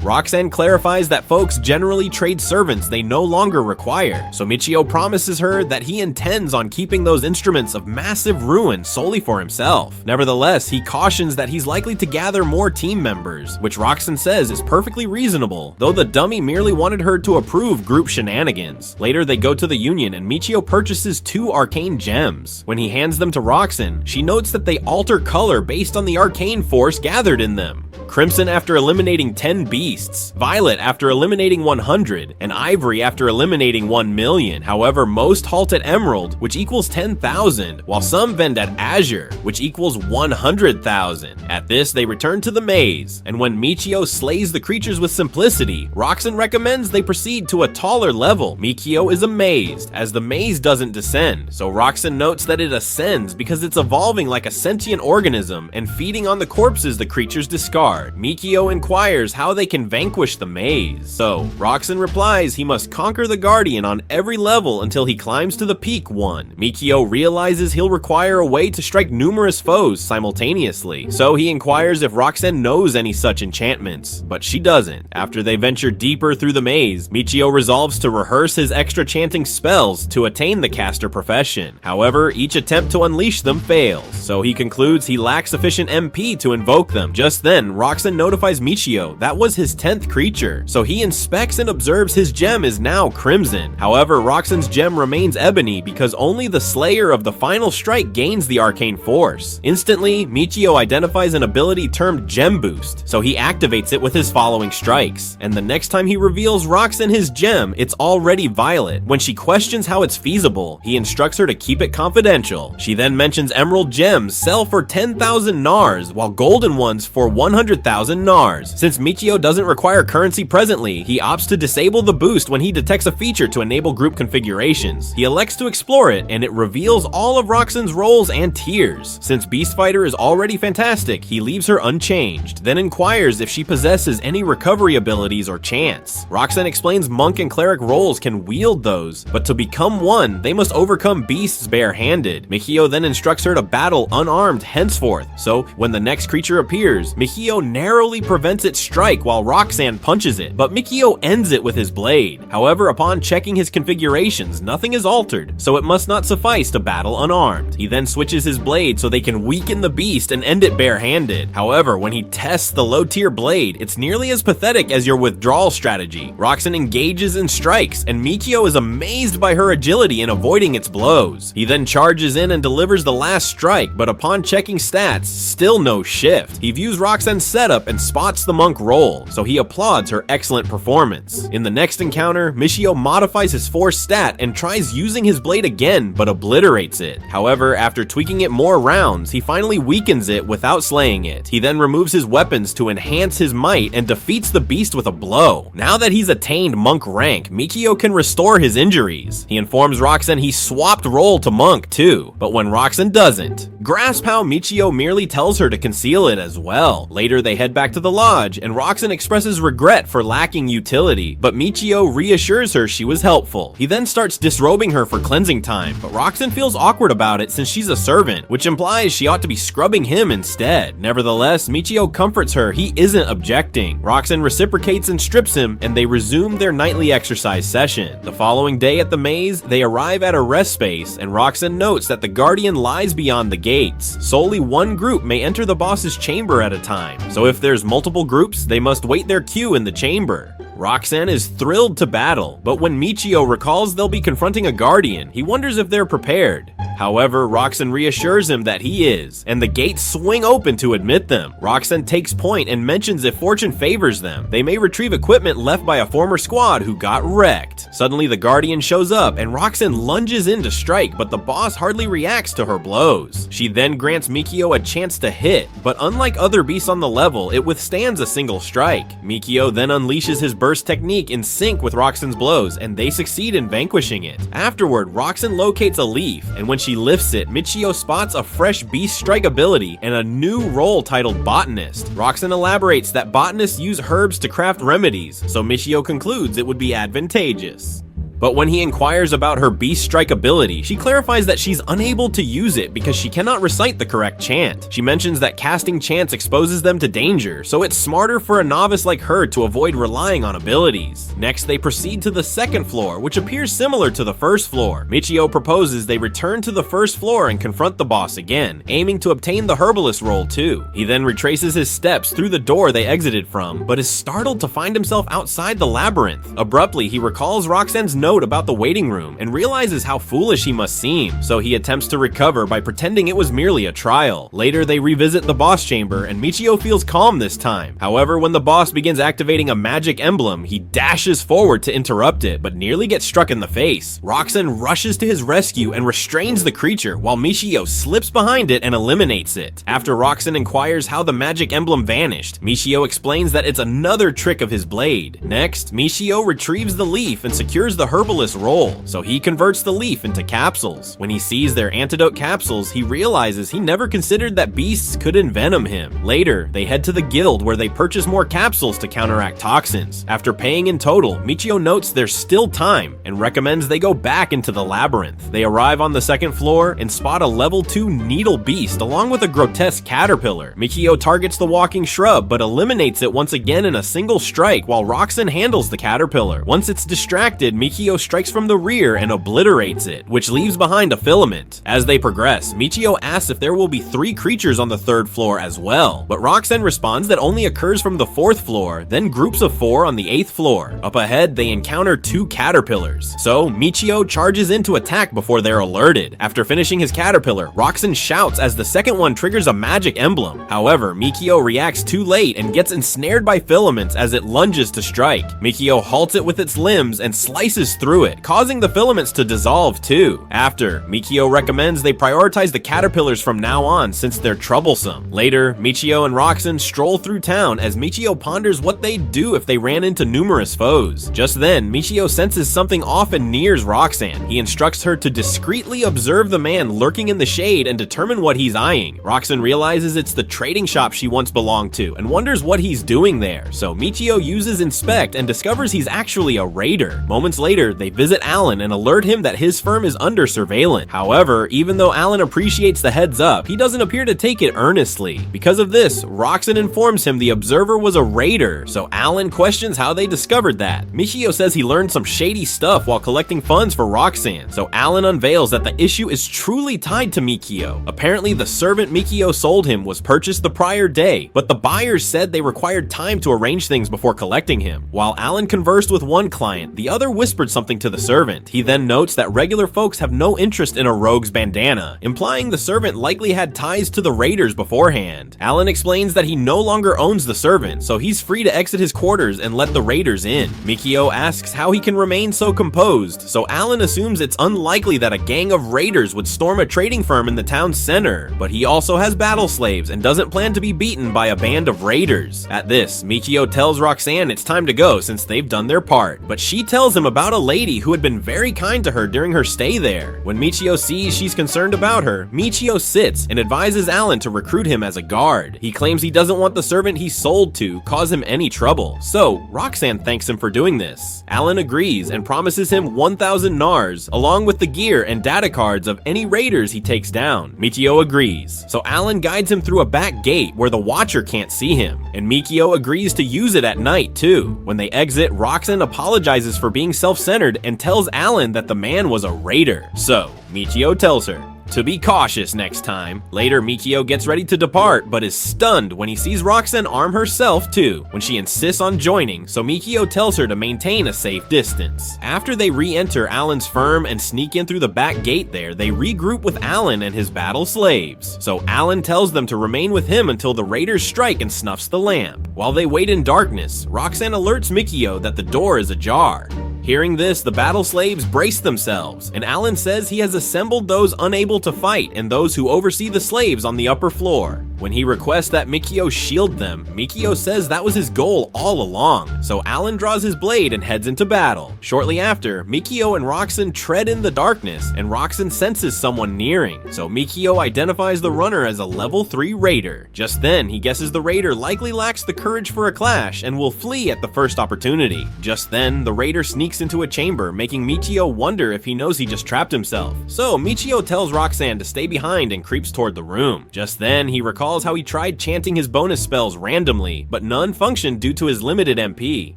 Speaker 1: Roxanne clarifies that folks generally trade servants they no longer require, so Michio promises her that he intends on keeping those instruments of massive ruin solely for himself. Nevertheless, he cautions that he's likely to gather more team members, which Roxanne says is perfectly reasonable, though the dummy merely wanted her to approve group shenanigans. Later, they go to the Union and Michio purchases 2 arcane gems. When he hands them to Roxanne, she notes that they alter color based on the arcane force gathered in them. Crimson after eliminating 10 beasts, Violet after eliminating 100, and Ivory after eliminating 1 million. However, most halt at Emerald, which equals 10,000, while some vend at Azure, which equals 100,000. At this, they return to the maze, and when Michio slays the creatures with simplicity, Roxanne recommends they proceed to a taller level. Michio is amazed, as the maze doesn't descend, so Roxanne notes that it ascends because it's evolving like a sentient organism and feeding on the corpses the creatures discard. Michio inquires how they can vanquish the maze, so Roxanne replies he must conquer the Guardian on every level until he climbs to the peak one. Michio realizes he'll require a way to strike numerous foes simultaneously, so he inquires if Roxanne knows any such enchantments, but she doesn't. After they venture deeper through the maze, Michio resolves to rehearse his extra chanting spells to attain the caster profession. However, each attempt to unleash them fails, so he concludes he lacks sufficient MP to invoke them. Just then, Roxanne notifies Michio that was his 10th creature, so he inspects and observes his gem is now crimson. However, Roxanne's gem remains ebony because only the slayer of the final strike gains the arcane force. Instantly, Michio identifies an ability termed Gem Boost, so he activates it with his following strikes, and the next time he reveals Roxanne his gem, it's already Violet. When she questions how it's feasible, he instructs her to keep it confidential. She then mentions emerald gems sell for 10,000 NARS, while golden ones for 100,000 NARS. Since Michio doesn't require currency presently, he opts to disable the boost when he detects a feature to enable group configurations. He elects to explore it, and it reveals all of Roxanne's roles and tiers. Since Beast Fighter is already fantastic, he leaves her unchanged, then inquires if she possesses any recovery abilities or chants. Roxanne explains monk and cleric roles can wield those, but to become one, they must overcome beasts barehanded. Michio then instructs her to battle unarmed henceforth, so when the next creature appears, Michio narrowly prevents its strike while Roxanne punches it, but Michio ends it with his blade. However, upon checking his configurations, nothing is altered, so it must not suffice to battle unarmed. He then switches his blade so they can weaken the beast and end it barehanded. However, when he tests the low-tier blade, it's nearly as pathetic as your withdrawal strategy. Roxanne engages and strikes, and Michio is amazed by her agility in avoiding its blows. He then charges in and delivers the last strike, but upon checking stats, still no shift. He views Roxanne's setup and spots the monk roll, so he applauds her excellent performance. In the next encounter, Michio modifies his force stat and tries using his blade again, but obliterates it. However, after tweaking it more rounds, he finally weakens it without slaying it. He then removes his weapons to enhance his might and defeats the beast with a blow. Now that he's attained monk rank, Michio can restore his injuries. He informs Roxanne he swapped role to monk too, but when Roxanne doesn't, grasp how Michio merely tells her to conceal it as well. Later, they head back to the lodge, and Roxanne expresses regret for lacking utility, but Michio reassures her she was helpful. He then starts disrobing her for cleansing time, but Roxanne feels awkward about it since she's a servant, which implies she ought to be scrubbing him instead. Nevertheless, Michio comforts her he isn't objecting. Roxanne reciprocates and strips him, and they resume their nightly exercise session. The following day at the maze, they arrive at a rest space, and Roxanne notes that the Guardian lies beyond the gates. Solely one group may enter the boss's chamber at a time, so if there's multiple groups, they must wait their queue in the chamber. Roxanne is thrilled to battle, but when Michio recalls they'll be confronting a Guardian, he wonders if they're prepared. However, Roxanne reassures him that he is, and the gates swing open to admit them. Roxanne takes point and mentions if fortune favors them, they may retrieve equipment left by a former squad who got wrecked. Suddenly, the Guardian shows up, and Roxanne lunges in to strike, but the boss hardly reacts to her blows. She then grants Michio a chance to hit, but unlike other beasts on the level, it withstands a single strike. Michio then unleashes his burst technique in sync with Roxanne's blows, and they succeed in vanquishing it. Afterward, Roxanne locates a leaf, and when she lifts it, Michio spots a fresh beast strike ability and a new role titled Botanist. Roxanne elaborates that botanists use herbs to craft remedies, so Michio concludes it would be advantageous. But when he inquires about her beast strike ability, she clarifies that she's unable to use it because she cannot recite the correct chant. She mentions that casting chants exposes them to danger, so it's smarter for a novice like her to avoid relying on abilities. Next, they proceed to the second floor, which appears similar to the first floor. Michio proposes they return to the first floor and confront the boss again, aiming to obtain the herbalist role too. He then retraces his steps through the door they exited from, but is startled to find himself outside the labyrinth. Abruptly, he recalls Roxanne's note about the waiting room and realizes how foolish he must seem, so he attempts to recover by pretending it was merely a trial. Later, they revisit the boss chamber and Michio feels calm this time. However, when the boss begins activating a magic emblem, he dashes forward to interrupt it, but nearly gets struck in the face. Roxanne rushes to his rescue and restrains the creature, while Michio slips behind it and eliminates it. After Roxanne inquires how the magic emblem vanished, Michio explains that it's another trick of his blade. Next, Michio retrieves the leaf and secures the herbalist role, so he converts the leaf into capsules. When he sees their antidote capsules, he realizes he never considered that beasts could envenom him. Later, they head to the guild where they purchase more capsules to counteract toxins. After paying in total, Michio notes there's still time and recommends they go back into the labyrinth. They arrive on the second floor and spot a level 2 needle beast along with a grotesque caterpillar. Michio targets the walking shrub but eliminates it once again in a single strike while Roxanne handles the caterpillar. Once it's distracted, Michio strikes from the rear and obliterates it, which leaves behind a filament. As they progress, Michio asks if there will be 3 creatures on the third floor as well, but Roxanne responds that only occurs from the 4th floor, then groups of 4 on the 8th floor. Up ahead, they encounter 2 caterpillars, so Michio charges in to attack before they're alerted. After finishing his caterpillar, Roxanne shouts as the second one triggers a magic emblem. However, Michio reacts too late and gets ensnared by filaments as it lunges to strike. Michio halts it with its limbs and slices through it, causing the filaments to dissolve too. After, Michio recommends they prioritize the caterpillars from now on since they're troublesome. Later, Michio and Roxanne stroll through town as Michio ponders what they'd do if they ran into numerous foes. Just then, Michio senses something off and nears Roxanne. He instructs her to discreetly observe the man lurking in the shade and determine what he's eyeing. Roxanne realizes it's the trading shop she once belonged to and wonders what he's doing there, so Michio uses inspect and discovers he's actually a raider. Moments later, they visit Alan and alert him that his firm is under surveillance. However, even though Alan appreciates the heads up, he doesn't appear to take it earnestly. Because of this, Roxanne informs him the observer was a raider, so Alan questions how they discovered that. Michio says he learned some shady stuff while collecting funds for Roxanne, so Alan unveils that the issue is truly tied to Michio. Apparently, the servant Michio sold him was purchased the prior day, but the buyers said they required time to arrange things before collecting him. While Alan conversed with one client, the other whispered something to the servant. He then notes that regular folks have no interest in a rogue's bandana, implying the servant likely had ties to the raiders beforehand. Alan explains that he no longer owns the servant, so he's free to exit his quarters and let the raiders in. Michio asks how he can remain so composed, so Alan assumes it's unlikely that a gang of raiders would storm a trading firm in the town's center, but he also has battle slaves and doesn't plan to be beaten by a band of raiders. At this, Michio tells Roxanne it's time to go since they've done their part, but she tells him about a lady who had been very kind to her during her stay there. When Michio sees she's concerned about her, Michio sits and advises Alan to recruit him as a guard. He claims he doesn't want the servant he sold to cause him any trouble, so Roxanne thanks him for doing this. Alan agrees and promises him 1,000 nars, along with the gear and data cards of any raiders he takes down. Michio agrees, so Alan guides him through a back gate where the Watcher can't see him, and Michio agrees to use it at night too. When they exit, Roxanne apologizes for being self-centered and tells Alan that the man was a raider. So, Michio tells her to be cautious next time. Later, Michio gets ready to depart, but is stunned when he sees Roxanne arm herself too, when she insists on joining, so Michio tells her to maintain a safe distance. After they re-enter Alan's firm and sneak in through the back gate there, they regroup with Alan and his battle slaves. So Alan tells them to remain with him until the raiders strike and snuffs the lamp. While they wait in darkness, Roxanne alerts Michio that the door is ajar. Hearing this, the battle slaves brace themselves, and Alan says he has assembled those unable to fight and those who oversee the slaves on the upper floor. When he requests that Mikio shield them, Mikio says that was his goal all along, so Alan draws his blade and heads into battle. Shortly after, Mikio and Roxanne tread in the darkness, and Roxanne senses someone nearing, so Mikio identifies the runner as a level 3 raider. Just then, he guesses the raider likely lacks the courage for a clash and will flee at the first opportunity. Just then, the raider sneaks into a chamber, making Michio wonder if he knows he just trapped himself. So Michio tells Roxanne to stay behind and creeps toward the room. Just then, he recalls how he tried chanting his bonus spells randomly, but none functioned due to his limited MP,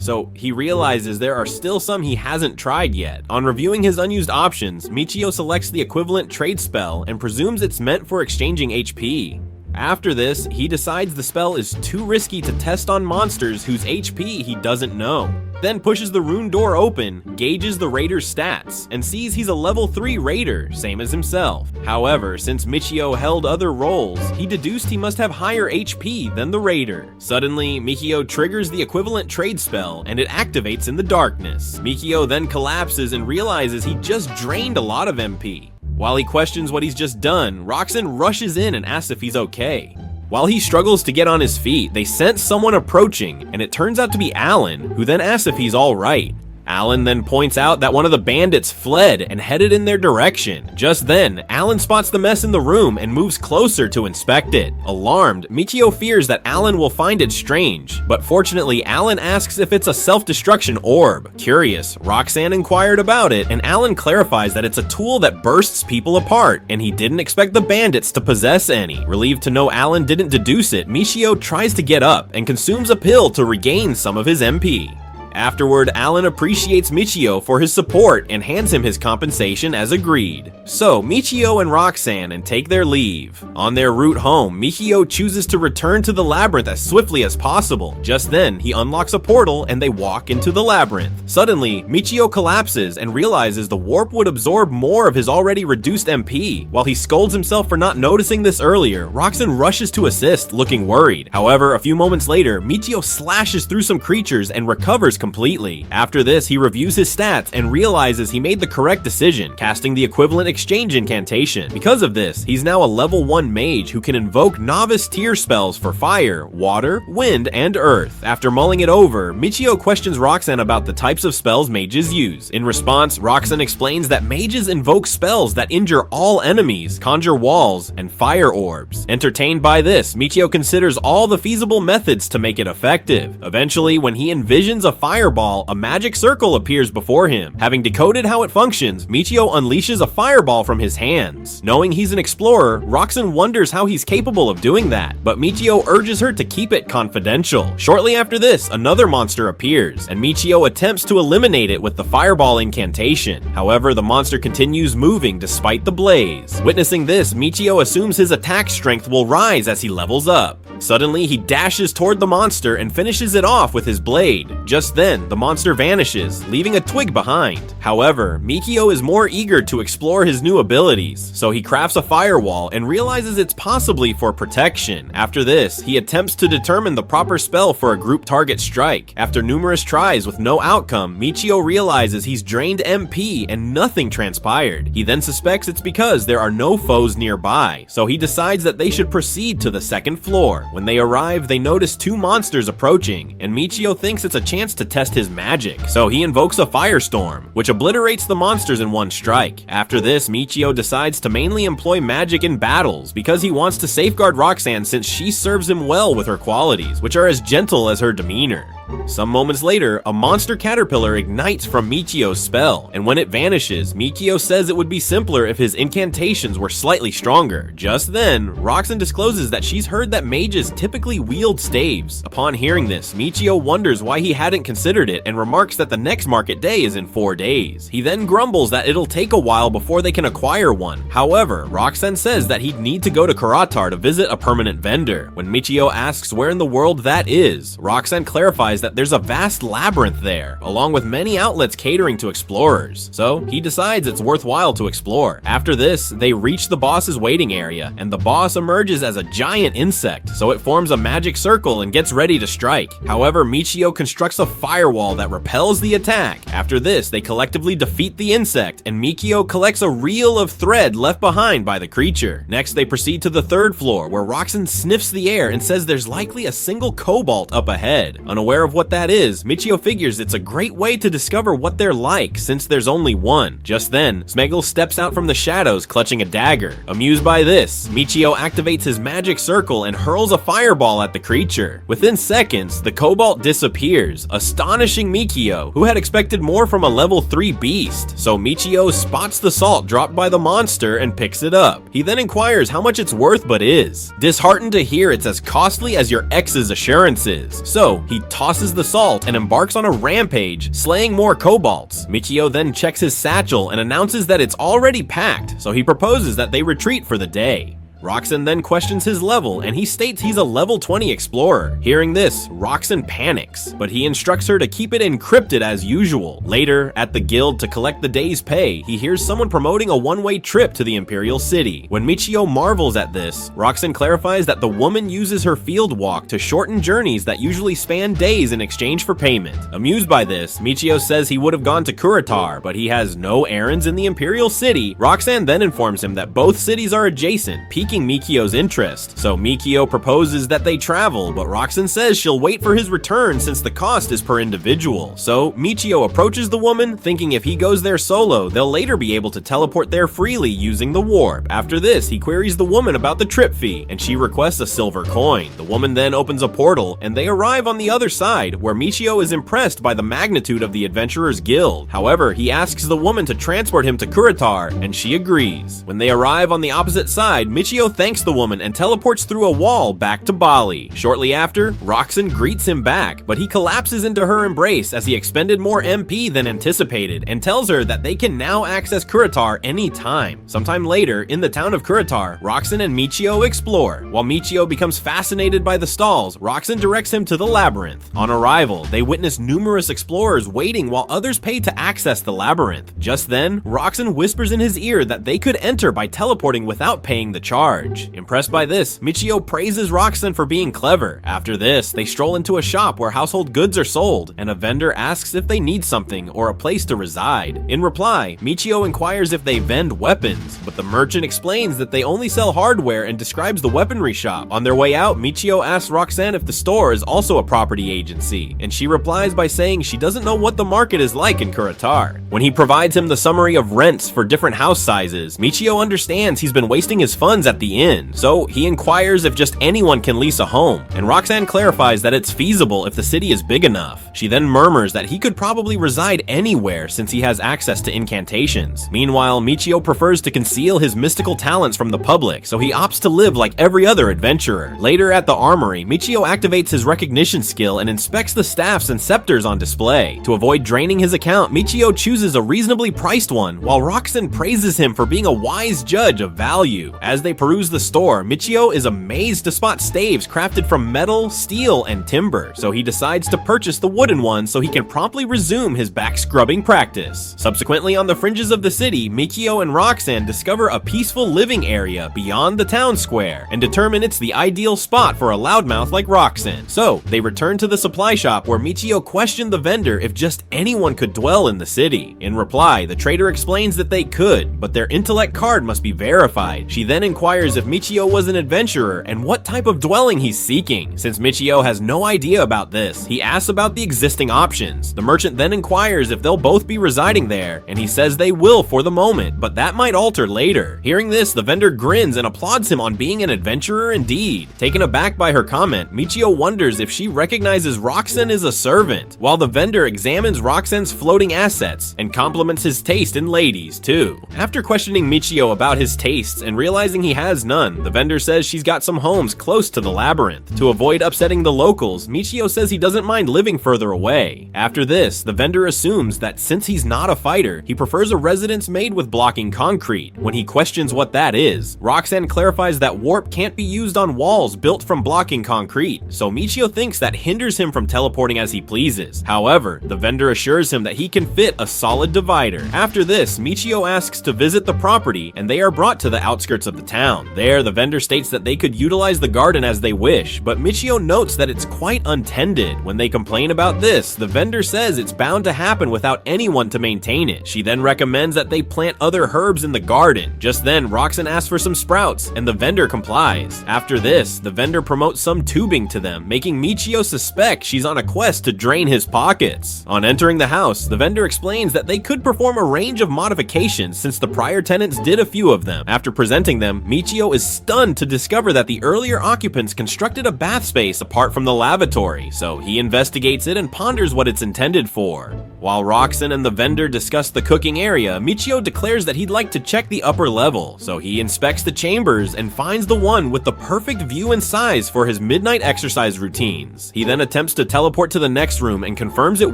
Speaker 1: so he realizes there are still some he hasn't tried yet. On reviewing his unused options, Michio selects the equivalent trade spell and presumes it's meant for exchanging HP. After this, he decides the spell is too risky to test on monsters whose HP he doesn't know. Then pushes the rune door open, gauges the raider's stats, and sees he's a level 3 raider, same as himself. However, since Michio held other roles, he deduced he must have higher HP than the raider. Suddenly, Michio triggers the equivalent trade spell, and it activates in the darkness. Michio then collapses and realizes he just drained a lot of MP. While he questions what he's just done, Roxanne rushes in and asks if he's okay. While he struggles to get on his feet, they sense someone approaching, and it turns out to be Alan, who then asks if he's alright. Alan then points out that one of the bandits fled and headed in their direction. Just then, Alan spots the mess in the room and moves closer to inspect it. Alarmed, Michio fears that Alan will find it strange, but fortunately Alan asks if it's a self-destruction orb. Curious, Roxanne inquired about it, and Alan clarifies that it's a tool that bursts people apart, and he didn't expect the bandits to possess any. Relieved to know Alan didn't deduce it, Michio tries to get up and consumes a pill to regain some of his MP. Afterward, Alan appreciates Michio for his support and hands him his compensation as agreed. So, Michio and Roxanne take their leave. On their route home, Michio chooses to return to the labyrinth as swiftly as possible. Just then, he unlocks a portal and they walk into the labyrinth. Suddenly, Michio collapses and realizes the warp would absorb more of his already reduced MP. While he scolds himself for not noticing this earlier, Roxanne rushes to assist, looking worried. However, a few moments later, Michio slashes through some creatures and recovers completely. After this, he reviews his stats and realizes he made the correct decision, casting the equivalent exchange incantation. Because of this, he's now a level 1 mage who can invoke novice tier spells for fire, water, wind, and earth. After mulling it over, Michio questions Roxanne about the types of spells mages use. In response, Roxanne explains that mages invoke spells that injure all enemies, conjure walls, and fire orbs. Entertained by this, Michio considers all the feasible methods to make it effective. Eventually, when he envisions a fireball, a magic circle appears before him. Having decoded how it functions, Michio unleashes a fireball from his hands. Knowing he's an explorer, Roxanne wonders how he's capable of doing that, but Michio urges her to keep it confidential. Shortly after this, another monster appears, and Michio attempts to eliminate it with the fireball incantation. However, the monster continues moving despite the blaze. Witnessing this, Michio assumes his attack strength will rise as he levels up. Suddenly, he dashes toward the monster and finishes it off with his blade. Just then, the monster vanishes, leaving a twig behind. However, Michio is more eager to explore his new abilities, so he crafts a firewall and realizes it's possibly for protection. After this, he attempts to determine the proper spell for a group target strike. After numerous tries with no outcome, Michio realizes he's drained MP and nothing transpired. He then suspects it's because there are no foes nearby, so he decides that they should proceed to the second floor. When they arrive, they notice 2 monsters approaching, and Michio thinks it's a chance to test his magic, so he invokes a firestorm, which obliterates the monsters in one strike. After this, Michio decides to mainly employ magic in battles because he wants to safeguard Roxanne since she serves him well with her qualities, which are as gentle as her demeanor. Some moments later, a monster caterpillar ignites from Michio's spell, and when it vanishes, Michio says it would be simpler if his incantations were slightly stronger. Just then, Roxanne discloses that she's heard that mages typically wield staves. Upon hearing this, Michio wonders why he hadn't considered it and remarks that the next market day is in 4 days. He then grumbles that it'll take a while before they can acquire one. However, Roxanne says that he'd need to go to Karatar to visit a permanent vendor. When Michio asks where in the world that is, Roxanne clarifies that there's a vast labyrinth there, along with many outlets catering to explorers, so he decides it's worthwhile to explore. After this, they reach the boss's waiting area, and the boss emerges as a giant insect, so it forms a magic circle and gets ready to strike. However, Michio constructs a firewall that repels the attack. After this, they collectively defeat the insect, and Mikio collects a reel of thread left behind by the creature. Next, they proceed to the 3rd floor, where Roxanne sniffs the air and says there's likely a single cobalt up ahead. Unaware of what that is, Michio figures it's a great way to discover what they're like, since there's only one. Just then, Smeagol steps out from the shadows clutching a dagger. Amused by this, Michio activates his magic circle and hurls a fireball at the creature. Within seconds, the cobalt disappears, astonishing Mikio, who had expected more from a level 3 beast. So Michio spots the salt dropped by the monster and picks it up. He then inquires how much it's worth but is disheartened to hear it's as costly as your ex's assurances. So he tosses the salt and embarks on a rampage, slaying more kobolds. Michio then checks his satchel and announces that it's already packed, so he proposes that they retreat for the day. Roxanne then questions his level, and he states he's a level 20 explorer. Hearing this, Roxanne panics, but he instructs her to keep it encrypted as usual. Later, at the guild to collect the day's pay, he hears someone promoting a one-way trip to the Imperial City. When Michio marvels at this, Roxanne clarifies that the woman uses her field walk to shorten journeys that usually span days in exchange for payment. Amused by this, Michio says he would have gone to Kuritar, but he has no errands in the Imperial City. Roxanne then informs him that both cities are adjacent, piquing Mikio's interest. So Mikio proposes that they travel, but Roxanne says she'll wait for his return since the cost is per individual. So Michio approaches the woman, thinking if he goes there solo, they'll later be able to teleport there freely using the warp. After this, he queries the woman about the trip fee, and she requests a silver coin. The woman then opens a portal, and they arrive on the other side, where Michio is impressed by the magnitude of the Adventurers Guild. However, he asks the woman to transport him to Kuritar, and she agrees. When they arrive on the opposite side, Michio thanks the woman and teleports through a wall back to Bali. Shortly after, Roxanne greets him back, but he collapses into her embrace as he expended more MP than anticipated and tells her that they can now access Kuritar anytime. Sometime later, in the town of Kuritar, Roxanne and Michio explore. While Michio becomes fascinated by the stalls, Roxanne directs him to the labyrinth. On arrival, they witness numerous explorers waiting while others pay to access the labyrinth. Just then, Roxanne whispers in his ear that they could enter by teleporting without paying the charge. Impressed by this, Michio praises Roxanne for being clever. After this, they stroll into a shop where household goods are sold, and a vendor asks if they need something or a place to reside. In reply, Michio inquires if they vend weapons, but the merchant explains that they only sell hardware and describes the weaponry shop. On their way out, Michio asks Roxanne if the store is also a property agency, and she replies by saying she doesn't know what the market is like in Kuritar. When he provides him the summary of rents for different house sizes, Michio understands he's been wasting his funds at the inn, so he inquires if just anyone can lease a home, and Roxanne clarifies that it's feasible if the city is big enough. She then murmurs that he could probably reside anywhere since he has access to incantations. Meanwhile, Michio prefers to conceal his mystical talents from the public, so he opts to live like every other adventurer. Later at the armory, Michio activates his recognition skill and inspects the staffs and scepters on display. To avoid draining his account, Michio chooses a reasonably priced one, while Roxanne praises him for being a wise judge of value. As they peruse the store, Michio is amazed to spot staves crafted from metal, steel, and timber, so he decides to purchase the wooden one so he can promptly resume his back-scrubbing practice. Subsequently, on the fringes of the city, Michio and Roxanne discover a peaceful living area beyond the town square and determine it's the ideal spot for a loudmouth like Roxanne. So, they return to the supply shop where Michio questioned the vendor if just anyone could dwell in the city. In reply, the trader explains that they could, but their intellect card must be verified. She then inquires if Michio was an adventurer and what type of dwelling he's seeking. Since Michio has no idea about this, he asks about the existing options. The merchant then inquires if they'll both be residing there, and he says they will for the moment, but that might alter later. Hearing this, the vendor grins and applauds him on being an adventurer indeed. Taken aback by her comment, Michio wonders if she recognizes Roxanne as a servant, while the vendor examines Roxanne's floating assets and compliments his taste in ladies too. After questioning Michio about his tastes and realizing he has none, the vendor says she's got some homes close to the labyrinth. To avoid upsetting the locals, Michio says he doesn't mind living further away. After this, the vendor assumes that since he's not a fighter, he prefers a residence made with blocking concrete. When he questions what that is, Roxanne clarifies that warp can't be used on walls built from blocking concrete, so Michio thinks that hinders him from teleporting as he pleases. However, the vendor assures him that he can fit a solid divider. After this, Michio asks to visit the property, and they are brought to the outskirts of the town. town. There, the vendor states that they could utilize the garden as they wish, but Michio notes that it's quite untended. When they complain about this, the vendor says it's bound to happen without anyone to maintain it. She then recommends that they plant other herbs in the garden. Just then, Roxanne asks for some sprouts, and the vendor complies. After this, the vendor promotes some tubing to them, making Michio suspect she's on a quest to drain his pockets. On entering the house, the vendor explains that they could perform a range of modifications since the prior tenants did a few of them. After presenting them, Michio is stunned to discover that the earlier occupants constructed a bath space apart from the lavatory, so he investigates it and ponders what it's intended for. While Roxanne and the vendor discuss the cooking area, Michio declares that he'd like to check the upper level, so he inspects the chambers and finds the one with the perfect view and size for his midnight exercise routines. He then attempts to teleport to the next room and confirms it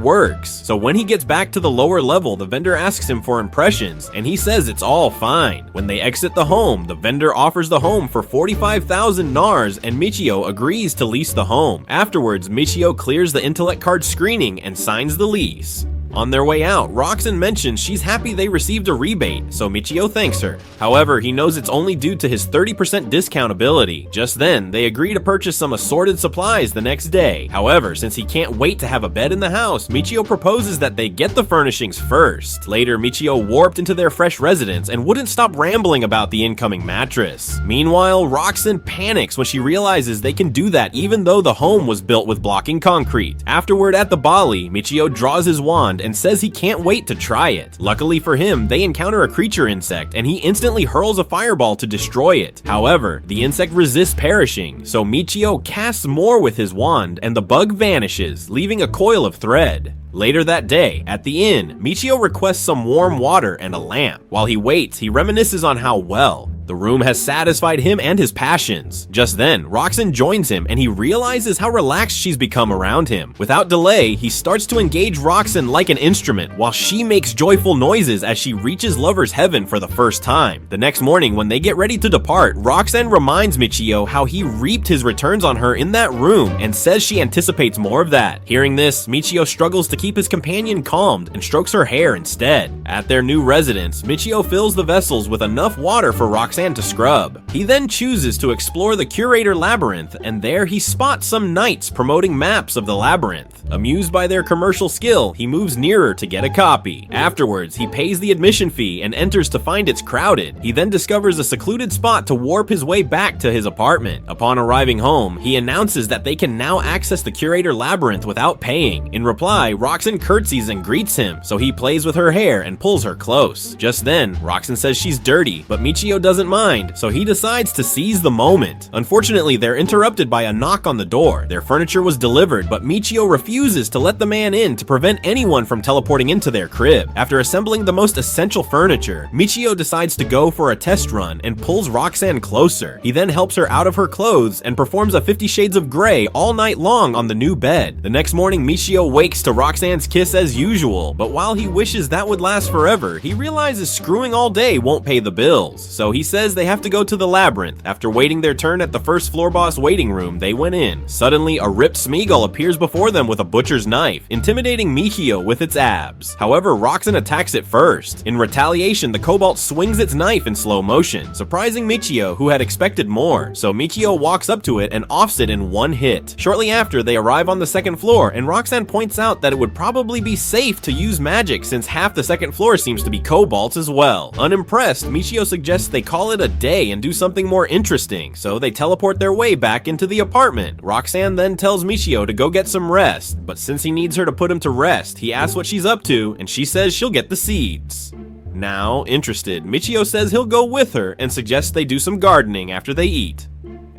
Speaker 1: works, so when he gets back to the lower level, the vendor asks him for impressions, and he says it's all fine. When they exit the home, the vendor offers the home for 45,000 NARS, and Michio agrees to lease the home. Afterwards, Michio clears the intellect card screening and signs the lease. On their way out, Roxanne mentions she's happy they received a rebate, so Michio thanks her. However, he knows it's only due to his 30% discount ability. Just then, they agree to purchase some assorted supplies the next day. However, since he can't wait to have a bed in the house, Michio proposes that they get the furnishings first. Later, Michio warped into their fresh residence and wouldn't stop rambling about the incoming mattress. Meanwhile, Roxanne panics when she realizes they can do that even though the home was built with blocking concrete. Afterward, at the Bali, Michio draws his wand and says he can't wait to try it. Luckily for him, they encounter a creature insect and he instantly hurls a fireball to destroy it. However, the insect resists perishing, so Michio casts more with his wand and the bug vanishes, leaving a coil of thread. Later that day, at the inn, Michio requests some warm water and a lamp. While he waits, he reminisces on how the room has satisfied him and his passions. Just then, Roxanne joins him and he realizes how relaxed she's become around him. Without delay, he starts to engage Roxanne like an instrument while she makes joyful noises as she reaches lover's heaven for the first time. The next morning, when they get ready to depart, Roxanne reminds Michio how he reaped his returns on her in that room and says she anticipates more of that. Hearing this, Michio struggles to keep his companion calmed and strokes her hair instead. At their new residence, Michio fills the vessels with enough water for Roxanne to scrub. He then chooses to explore the Curator Labyrinth, and there he spots some knights promoting maps of the labyrinth. Amused by their commercial skill, he moves nearer to get a copy. Afterwards, he pays the admission fee and enters to find it's crowded. He then discovers a secluded spot to warp his way back to his apartment. Upon arriving home, he announces that they can now access the Curator Labyrinth without paying. In reply, Roxanne curtsies and greets him, so he plays with her hair and pulls her close. Just then, Roxanne says she's dirty, but Michio doesn't mind, so he decides to seize the moment. Unfortunately, they're interrupted by a knock on the door. Their furniture was delivered, but Michio refuses to let the man in to prevent anyone from teleporting into their crib. After assembling the most essential furniture, Michio decides to go for a test run and pulls Roxanne closer. He then helps her out of her clothes and performs a 50 Shades of Grey all night long on the new bed. The next morning, Michio wakes to Roxanne's kiss as usual, but while he wishes that would last forever, he realizes screwing all day won't pay the bills, so he says they have to go to the labyrinth. After waiting their turn at the first floor boss waiting room, they went in. Suddenly, a ripped Smeagol appears before them with a butcher's knife, intimidating Michio with its abs. However, Roxanne attacks it first. In retaliation, the Cobalt swings its knife in slow motion, surprising Michio, who had expected more, so Michio walks up to it and offs it in one hit. Shortly after, they arrive on the second floor, and Roxanne points out that it would probably be safe to use magic since half the second floor seems to be Cobalts as well. Unimpressed, Michio suggests they call it a day and do something more interesting, so they teleport their way back into the apartment. Roxanne then tells Michio to go get some rest, but since he needs her to put him to rest, he asks what she's up to, and she says she'll get the seeds. Now, interested, Michio says he'll go with her and suggests they do some gardening after they eat.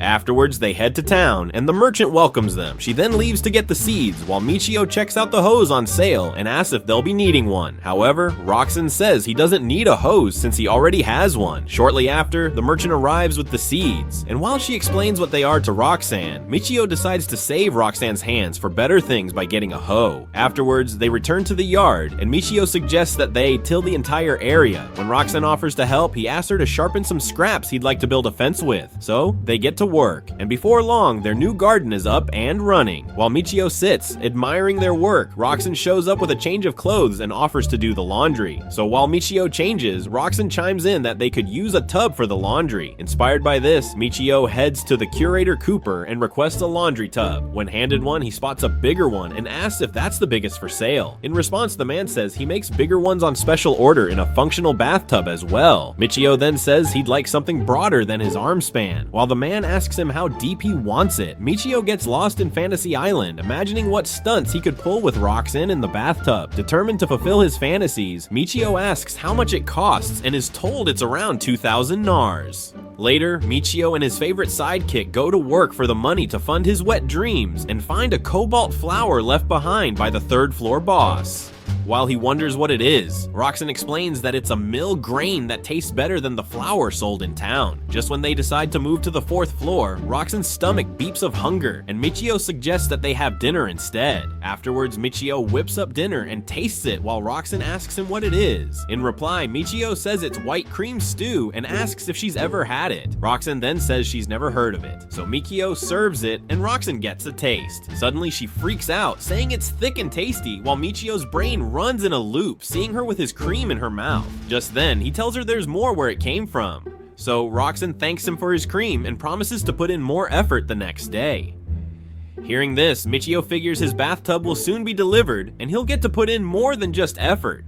Speaker 1: Afterwards, they head to town, and the merchant welcomes them. She then leaves to get the seeds, while Michio checks out the hose on sale and asks if they'll be needing one. However, Roxanne says he doesn't need a hose since he already has one. Shortly after, the merchant arrives with the seeds, and while she explains what they are to Roxanne, Michio decides to save Roxanne's hands for better things by getting a hoe. Afterwards, they return to the yard, and Michio suggests that they till the entire area. When Roxanne offers to help, he asks her to sharpen some scraps he'd like to build a fence with, so they get to work, and before long, their new garden is up and running. While Michio sits, admiring their work, Roxanne shows up with a change of clothes and offers to do the laundry. So while Michio changes, Roxanne chimes in that they could use a tub for the laundry. Inspired by this, Michio heads to the curator Cooper and requests a laundry tub. When handed one, he spots a bigger one and asks if that's the biggest for sale. In response, the man says he makes bigger ones on special order in a functional bathtub as well. Michio then says he'd like something broader than his arm span. While the man asks him how deep he wants it, Michio gets lost in Fantasy Island, imagining what stunts he could pull with Roxanne in the bathtub. Determined to fulfill his fantasies, Michio asks how much it costs and is told it's around 2,000 NARS. Later, Michio and his favorite sidekick go to work for the money to fund his wet dreams and find a cobalt flower left behind by the third-floor boss. While he wonders what it is, Roxanne explains that it's a mill grain that tastes better than the flour sold in town. Just when they decide to move to the 4th floor, Roxanne's stomach beeps of hunger, and Michio suggests that they have dinner instead. Afterwards, Michio whips up dinner and tastes it while Roxanne asks him what it is. In reply, Michio says it's white cream stew and asks if she's ever had it. Roxanne then says she's never heard of it, so Michio serves it and Roxanne gets a taste. Suddenly she freaks out, saying it's thick and tasty, while Michio's brain runs in a loop, seeing her with his cream in her mouth. Just then, he tells her there's more where it came from. So Roxanne thanks him for his cream and promises to put in more effort the next day. Hearing this, Michio figures his bathtub will soon be delivered and he'll get to put in more than just effort.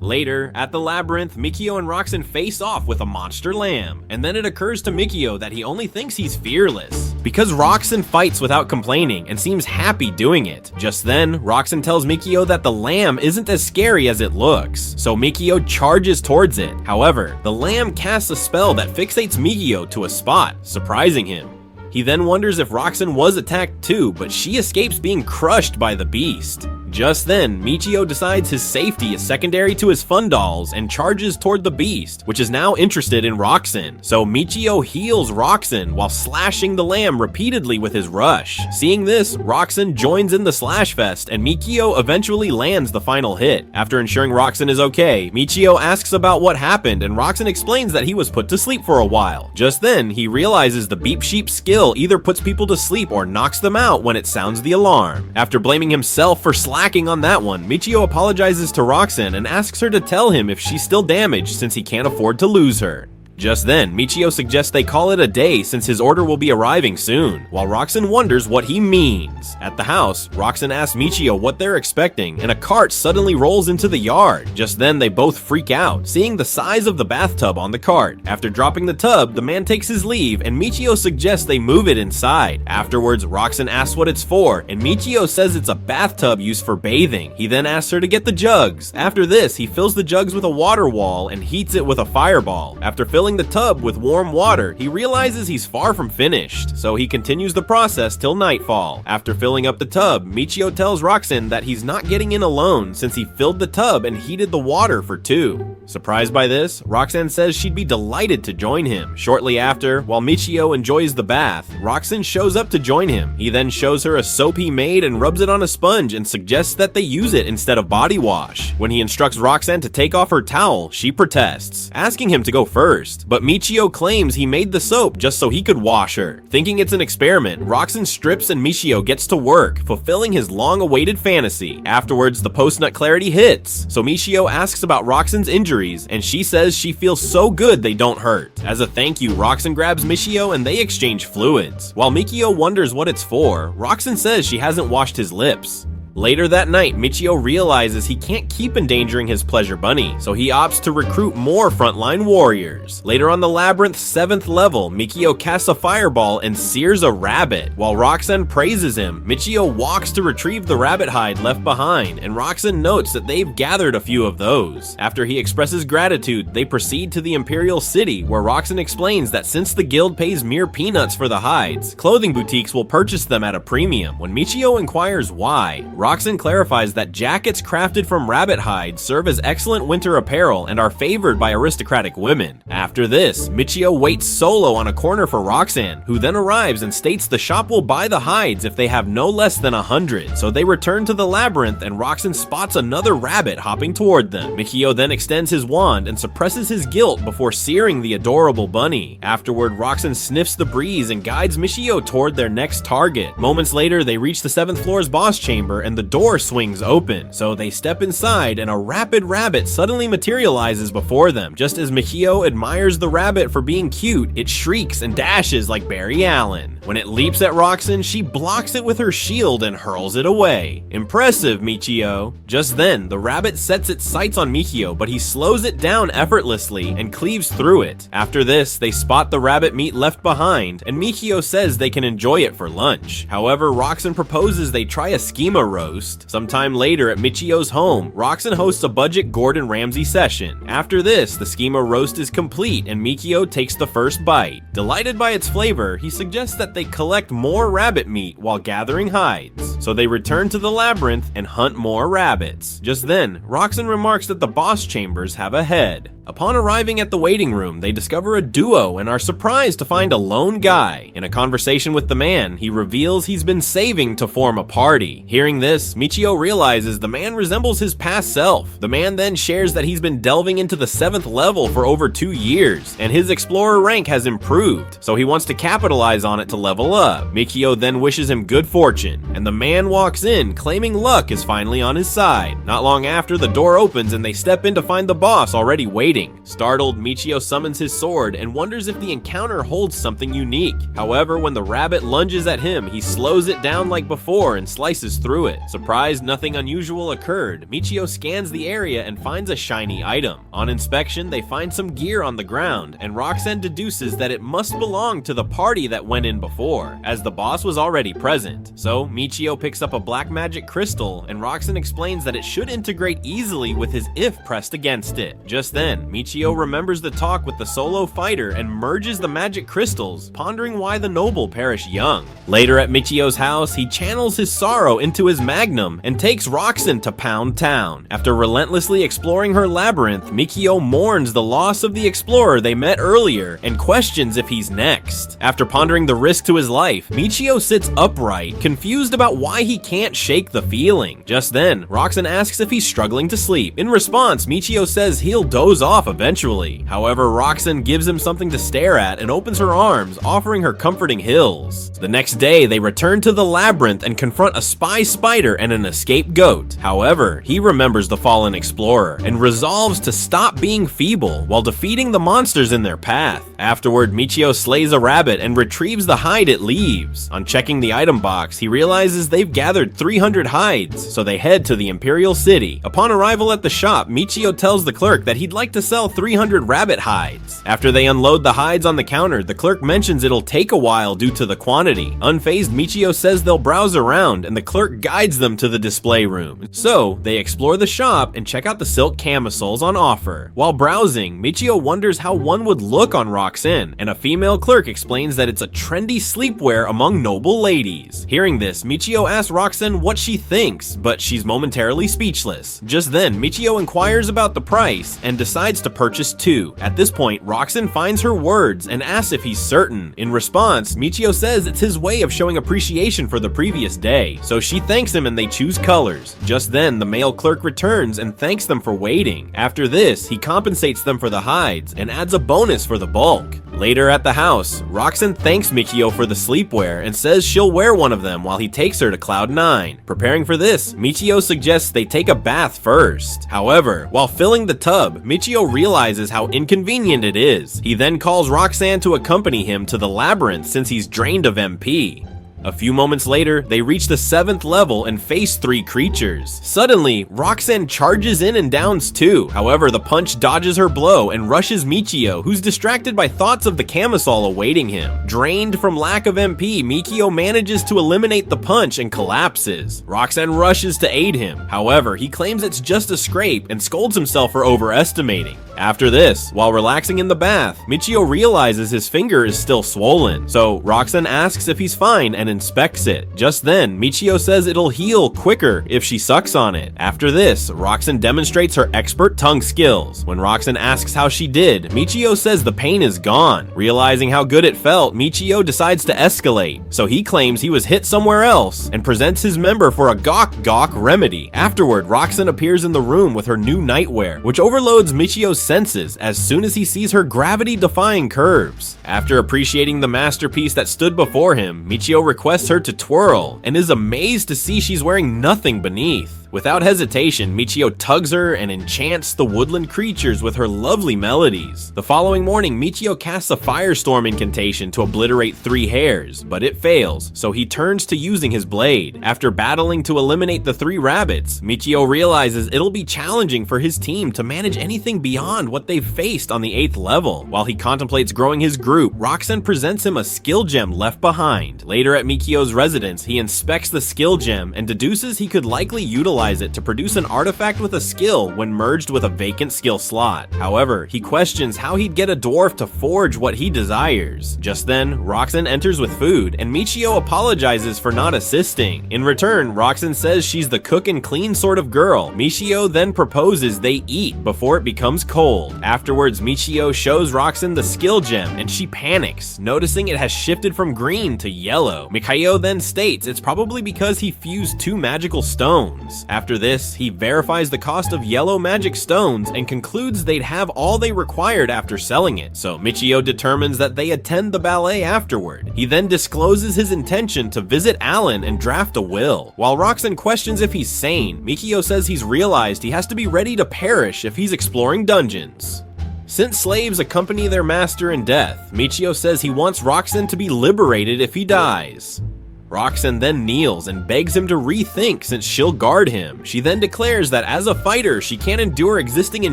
Speaker 1: Later, at the labyrinth, Michio and Roxanne face off with a monster lamb, and then it occurs to Michio that he only thinks he's fearless, because Roxanne fights without complaining and seems happy doing it. Just then, Roxanne tells Michio that the lamb isn't as scary as it looks, so Michio charges towards it. However, the lamb casts a spell that fixates Michio to a spot, surprising him. He then wonders if Roxanne was attacked too, but she escapes being crushed by the beast. Just then, Michio decides his safety is secondary to his fun dolls and charges toward the beast, which is now interested in Roxanne. So Michio heals Roxanne while slashing the lamb repeatedly with his rush. Seeing this, Roxanne joins in the slash fest and Michio eventually lands the final hit. After ensuring Roxanne is okay, Michio asks about what happened and Roxanne explains that he was put to sleep for a while. Just then, he realizes the beep sheep skill either puts people to sleep or knocks them out when it sounds the alarm. After blaming himself for slacking on that one, Michio apologizes to Roxanne and asks her to tell him if she's still damaged since he can't afford to lose her. Just then, Michio suggests they call it a day since his order will be arriving soon, while Roxanne wonders what he means. At the house, Roxanne asks Michio what they're expecting, and a cart suddenly rolls into the yard. Just then, they both freak out, seeing the size of the bathtub on the cart. After dropping the tub, the man takes his leave, and Michio suggests they move it inside. Afterwards, Roxanne asks what it's for, and Michio says it's a bathtub used for bathing. He then asks her to get the jugs. After this, he fills the jugs with a water wall and heats it with a fireball. After filling the tub with warm water, he realizes he's far from finished, so he continues the process till nightfall. After filling up the tub, Michio tells Roxanne that he's not getting in alone since he filled the tub and heated the water for two. Surprised by this, Roxanne says she'd be delighted to join him. Shortly after, while Michio enjoys the bath, Roxanne shows up to join him. He then shows her a soap he made and rubs it on a sponge and suggests that they use it instead of body wash. When he instructs Roxanne to take off her towel, she protests, asking him to go first. But Michio claims he made the soap just so he could wash her. Thinking it's an experiment, Roxanne strips and Michio gets to work, fulfilling his long-awaited fantasy. Afterwards, the post-nut clarity hits, so Michio asks about Roxanne's injuries, and she says she feels so good they don't hurt. As a thank you, Roxanne grabs Michio and they exchange fluids. While Michio wonders what it's for, Roxanne says she hasn't washed his lips. Later that night, Michio realizes he can't keep endangering his pleasure bunny, so he opts to recruit more frontline warriors. Later on the labyrinth's 7th level, Michio casts a fireball and sears a rabbit. While Roxanne praises him, Michio walks to retrieve the rabbit hide left behind, and Roxanne notes that they've gathered a few of those. After he expresses gratitude, they proceed to the Imperial City, where Roxanne explains that since the guild pays mere peanuts for the hides, clothing boutiques will purchase them at a premium. When Michio inquires why, Roxanne clarifies that jackets crafted from rabbit hide serve as excellent winter apparel and are favored by aristocratic women. After this, Michio waits solo on a corner for Roxanne, who then arrives and states the shop will buy the hides if they have no less than 100. So they return to the labyrinth and Roxanne spots another rabbit hopping toward them. Michio then extends his wand and suppresses his guilt before searing the adorable bunny. Afterward, Roxanne sniffs the breeze and guides Michio toward their next target. Moments later, they reach the 7th floor's boss chamber and the door swings open. So they step inside and a rapid rabbit suddenly materializes before them. Just as Michio admires the rabbit for being cute, it shrieks and dashes like Barry Allen. When it leaps at Roxanne, she blocks it with her shield and hurls it away. Impressive, Michio. Just then, the rabbit sets its sights on Michio, but he slows it down effortlessly and cleaves through it. After this, they spot the rabbit meat left behind, and Michio says they can enjoy it for lunch. However, Roxanne proposes they try a schema roast. Sometime later at Michio's home, Roxanne hosts a budget Gordon Ramsay session. After this, the schema roast is complete and Michio takes the first bite. Delighted by its flavor, he suggests that they collect more rabbit meat while gathering hides. So they return to the labyrinth and hunt more rabbits. Just then, Roxanne remarks that the boss chambers have a head. Upon arriving at the waiting room, they discover a duo and are surprised to find a lone guy. In a conversation with the man, he reveals he's been saving to form a party. Hearing this, Michio realizes the man resembles his past self. The man then shares that he's been delving into the 7th level for over 2 years, and his explorer rank has improved, so he wants to capitalize on it to level up. Michio then wishes him good fortune, and the man walks in, claiming luck is finally on his side. Not long after, the door opens and they step in to find the boss already waiting. Startled, Michio summons his sword and wonders if the encounter holds something unique. However, when the rabbit lunges at him, he slows it down like before and slices through it. Surprised nothing unusual occurred, Michio scans the area and finds a shiny item. On inspection, they find some gear on the ground, and Roxanne deduces that it must belong to the party that went in before, as the boss was already present. So, Michio picks up a black magic crystal, and Roxanne explains that it should integrate easily with his if pressed against it. Just then, Michio remembers the talk with the solo fighter and merges the magic crystals, pondering why the noble perish young. Later at Michio's house, he channels his sorrow into his magnum and takes Roxanne to Pound Town. After relentlessly exploring her labyrinth, Michio mourns the loss of the explorer they met earlier and questions if he's next. After pondering the risk to his life, Michio sits upright, confused about why he can't shake the feeling. Just then, Roxanne asks if he's struggling to sleep. In response, Michio says he'll doze off eventually. However, Roxanne gives him something to stare at and opens her arms, offering her comforting hills. The next day, they return to the labyrinth and confront a spy spider and an escaped goat. However, he remembers the fallen explorer and resolves to stop being feeble while defeating the monsters in their path. Afterward, Michio slays a rabbit and retrieves the hide it leaves. On checking the item box, he realizes they've gathered 300 hides, so they head to the Imperial City. Upon arrival at the shop, Michio tells the clerk that he'd like to sell 300 rabbit hides. After they unload the hides on the counter, the clerk mentions it'll take a while due to the quantity. Unfazed, Michio says they'll browse around, and the clerk guides them to the display room. So, they explore the shop and check out the silk camisoles on offer. While browsing, Michio wonders how one would look on Roxanne, and a female clerk explains that it's a trendy sleepwear among noble ladies. Hearing this, Michio asks Roxanne what she thinks, but she's momentarily speechless. Just then, Michio inquires about the price and decides to purchase 2. At this point, Roxanne finds her words and asks if he's certain. In response, Michio says it's his way of showing appreciation for the previous day, so she thanks him and they choose colors. Just then, the male clerk returns and thanks them for waiting. After this, he compensates them for the hides and adds a bonus for the bulk. Later at the house, Roxanne thanks Michio for the sleepwear and says she'll wear one of them while he takes her to Cloud 9. Preparing for this, Michio suggests they take a bath first. However, while filling the tub, Michio realizes how inconvenient it is. He then calls Roxanne to accompany him to the labyrinth since he's drained of MP. A few moments later, they reach the 7th level and face 3 creatures. Suddenly, Roxanne charges in and downs 2. However, the punch dodges her blow and rushes Michio, who's distracted by thoughts of the camisole awaiting him. Drained from lack of MP, Michio manages to eliminate the punch and collapses. Roxanne rushes to aid him. However, he claims it's just a scrape and scolds himself for overestimating. After this, while relaxing in the bath, Michio realizes his finger is still swollen. So, Roxanne asks if he's fine and inspects it. Just then, Michio says it'll heal quicker if she sucks on it. After this, Roxanne demonstrates her expert tongue skills. When Roxanne asks how she did, Michio says the pain is gone. Realizing how good it felt, Michio decides to escalate. So he claims he was hit somewhere else and presents his member for a gawk remedy. Afterward, Roxanne appears in the room with her new nightwear, which overloads Michio's senses as soon as he sees her gravity-defying curves. After appreciating the masterpiece that stood before him, Michio requests her to twirl and is amazed to see she's wearing nothing beneath. Without hesitation, Michio tugs her and enchants the woodland creatures with her lovely melodies. The following morning, Michio casts a firestorm incantation to obliterate 3 hares, but it fails, so he turns to using his blade. After battling to eliminate the 3 rabbits, Michio realizes it'll be challenging for his team to manage anything beyond what they've faced on the 8th level. While he contemplates growing his group, Roxanne presents him a skill gem left behind. Later at Michio's residence, he inspects the skill gem and deduces he could likely utilize it to produce an artifact with a skill when merged with a vacant skill slot. However, he questions how he'd get a dwarf to forge what he desires. Just then, Roxanne enters with food, and Michio apologizes for not assisting. In return, Roxanne says she's the cook and clean sort of girl. Michio then proposes they eat before it becomes cold. Afterwards, Michio shows Roxanne the skill gem, and she panics, noticing it has shifted from green to yellow. Michio then states it's probably because he fused 2 magical stones. After this, he verifies the cost of yellow magic stones and concludes they'd have all they required after selling it, so Michio determines that they attend the ballet afterward. He then discloses his intention to visit Alan and draft a will. While Roxanne questions if he's sane, Michio says he's realized he has to be ready to perish if he's exploring dungeons. Since slaves accompany their master in death, Michio says he wants Roxanne to be liberated if he dies. Roxanne then kneels and begs him to rethink since she'll guard him. She then declares that as a fighter, she can't endure existing in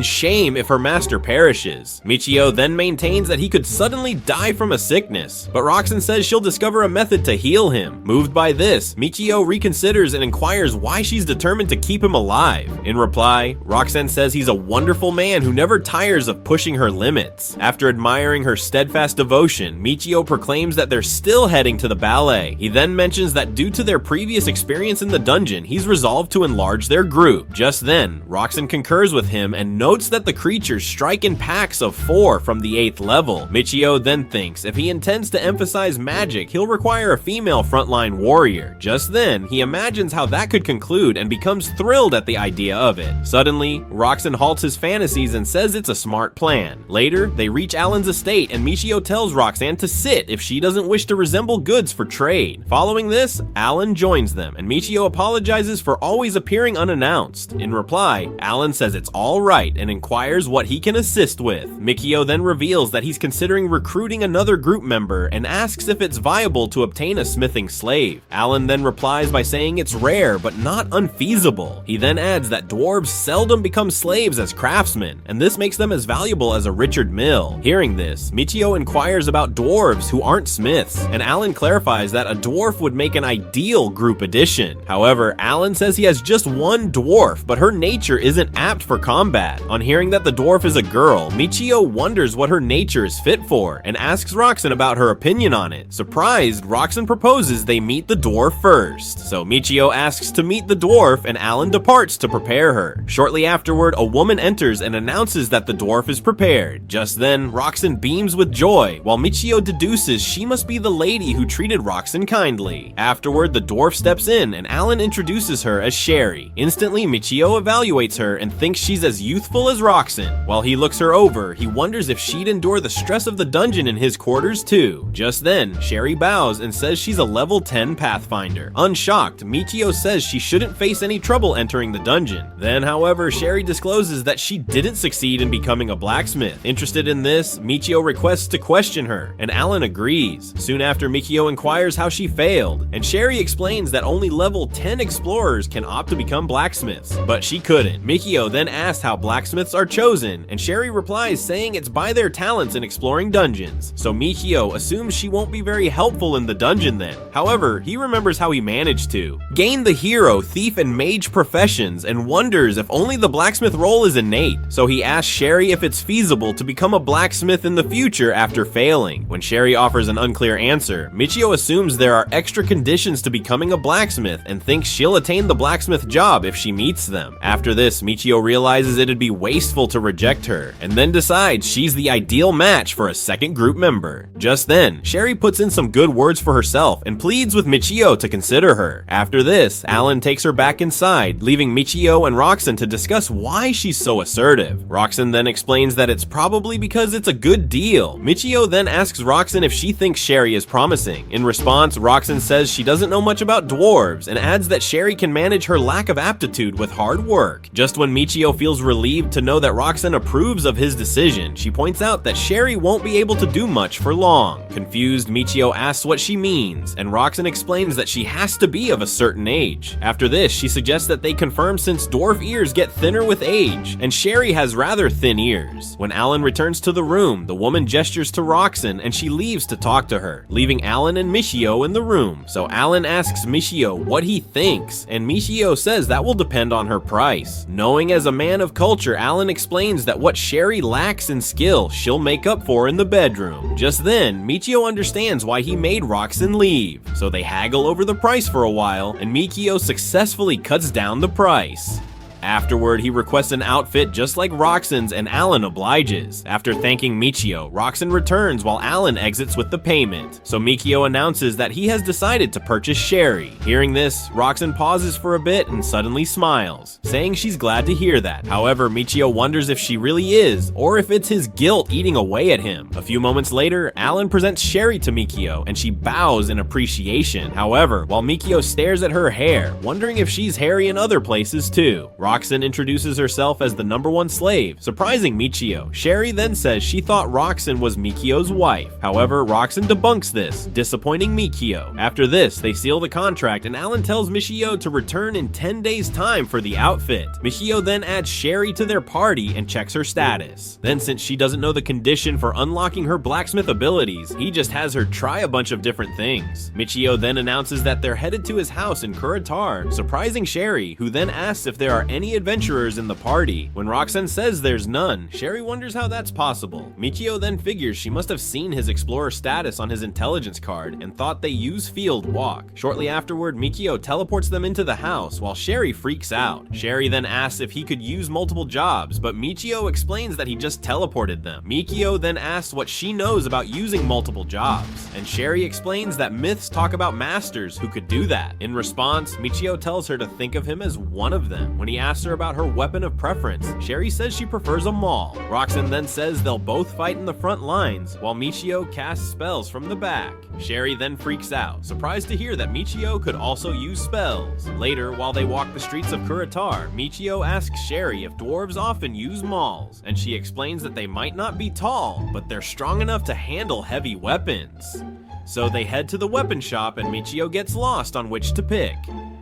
Speaker 1: shame if her master perishes. Michio then maintains that he could suddenly die from a sickness, but Roxanne says she'll discover a method to heal him. Moved by this, Michio reconsiders and inquires why she's determined to keep him alive. In reply, Roxanne says he's a wonderful man who never tires of pushing her limits. After admiring her steadfast devotion, Michio proclaims that they're still heading to the ballet. He then mentions that due to their previous experience in the dungeon, he's resolved to enlarge their group. Just then, Roxanne concurs with him and notes that the creatures strike in packs of 4 from the 8th level. Michio then thinks if he intends to emphasize magic, he'll require a female frontline warrior. Just then, he imagines how that could conclude and becomes thrilled at the idea of it. Suddenly, Roxanne halts his fantasies and says it's a smart plan. Later, they reach Alan's estate and Michio tells Roxanne to sit if she doesn't wish to resemble goods for trade. Following this, Alan joins them, and Michio apologizes for always appearing unannounced. In reply, Alan says it's all right and inquires what he can assist with. Michio then reveals that he's considering recruiting another group member and asks if it's viable to obtain a smithing slave. Alan then replies by saying it's rare but not unfeasible. He then adds that dwarves seldom become slaves as craftsmen, and this makes them as valuable as a Richard Mill. Hearing this, Michio inquires about dwarves who aren't smiths, and Alan clarifies that a dwarf would make an ideal group addition. However, Alan says he has just one dwarf, but her nature isn't apt for combat. On hearing that the dwarf is a girl, Michio wonders what her nature is fit for and asks Roxanne about her opinion on it. Surprised, Roxanne proposes they meet the dwarf first. So Michio asks to meet the dwarf and Alan departs to prepare her. Shortly afterward, a woman enters and announces that the dwarf is prepared. Just then, Roxanne beams with joy, while Michio deduces she must be the lady who treated Roxanne kindly. Afterward, the dwarf steps in and Alan introduces her as Sherry. Instantly, Michio evaluates her and thinks she's as youthful as Roxanne. While he looks her over, he wonders if she'd endure the stress of the dungeon in his quarters too. Just then, Sherry bows and says she's a level 10 Pathfinder. Unshocked, Michio says she shouldn't face any trouble entering the dungeon. Then, however, Sherry discloses that she didn't succeed in becoming a blacksmith. Interested in this, Michio requests to question her, and Alan agrees. Soon after, Michio inquires how she failed, and Sherry explains that only level 10 explorers can opt to become blacksmiths, but she couldn't. Michio then asks how blacksmiths are chosen, and Sherry replies saying it's by their talents in exploring dungeons. So Michio assumes she won't be very helpful in the dungeon then. However, he remembers how he managed to gain the hero, thief, and mage professions and wonders if only the blacksmith role is innate. So he asks Sherry if it's feasible to become a blacksmith in the future after failing. When Sherry offers an unclear answer, Michio assumes there are extra extra conditions to becoming a blacksmith and thinks she'll attain the blacksmith job if she meets them. After this, Michio realizes it'd be wasteful to reject her, and then decides she's the ideal match for a second group member. Just then, Sherry puts in some good words for herself and pleads with Michio to consider her. After this, Alan takes her back inside, leaving Michio and Roxanne to discuss why she's so assertive. Roxanne then explains that it's probably because it's a good deal. Michio then asks Roxanne if she thinks Sherry is promising. In response, Roxanne says she doesn't know much about dwarves and adds that Sherry can manage her lack of aptitude with hard work. Just when Michio feels relieved to know that Roxanne approves of his decision, she points out that Sherry won't be able to do much for long. Confused, Michio asks what she means, and Roxanne explains that she has to be of a certain age. After this, she suggests that they confirm since dwarf ears get thinner with age, and Sherry has rather thin ears. When Alan returns to the room, the woman gestures to Roxanne and she leaves to talk to her, leaving Alan and Michio in the room. So Alan asks Michio what he thinks, and Michio says that will depend on her price. Knowing as a man of culture, Alan explains that what Sherry lacks in skill, she'll make up for in the bedroom. Just then, Michio understands why he made Roxanne leave, so they haggle over the price for a while, and Michio successfully cuts down the price. Afterward, he requests an outfit just like Roxanne's and Alan obliges. After thanking Michio, Roxanne returns while Alan exits with the payment. So Michio announces that he has decided to purchase Sherry. Hearing this, Roxanne pauses for a bit and suddenly smiles, saying she's glad to hear that. However, Michio wonders if she really is, or if it's his guilt eating away at him. A few moments later, Alan presents Sherry to Michio, and she bows in appreciation. However, while Michio stares at her hair, wondering if she's hairy in other places too, Roxanne introduces herself as the #1 slave, surprising Michio. Sherry then says she thought Roxanne was Michio's wife. However, Roxanne debunks this, disappointing Michio. After this, they seal the contract and Alan tells Michio to return in 10 days' time for the outfit. Michio then adds Sherry to their party and checks her status. Then, since she doesn't know the condition for unlocking her blacksmith abilities, he just has her try a bunch of different things. Michio then announces that they're headed to his house in Kuritar, surprising Sherry, who then asks if there are any adventurers in the party. When Roxanne says there's none, Sherry wonders how that's possible. Michio then figures she must have seen his explorer status on his intelligence card and thought they use field walk. Shortly afterward, Michio teleports them into the house while Sherry freaks out. Sherry then asks if he could use multiple jobs, but Michio explains that he just teleported them. Michio then asks what she knows about using multiple jobs, and Sherry explains that myths talk about masters who could do that. In response, Michio tells her to think of him as one of them. When he asks her about her weapon of preference, Sherry says she prefers a maul. Roxanne then says they'll both fight in the front lines, while Michio casts spells from the back. Sherry then freaks out, surprised to hear that Michio could also use spells. Later, while they walk the streets of Kuritar, Michio asks Sherry if dwarves often use mauls, and she explains that they might not be tall, but they're strong enough to handle heavy weapons. So they head to the weapon shop and Michio gets lost on which to pick.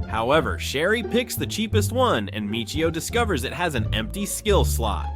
Speaker 1: However, Sherry picks the cheapest one and Michio discovers it has an empty skill slot.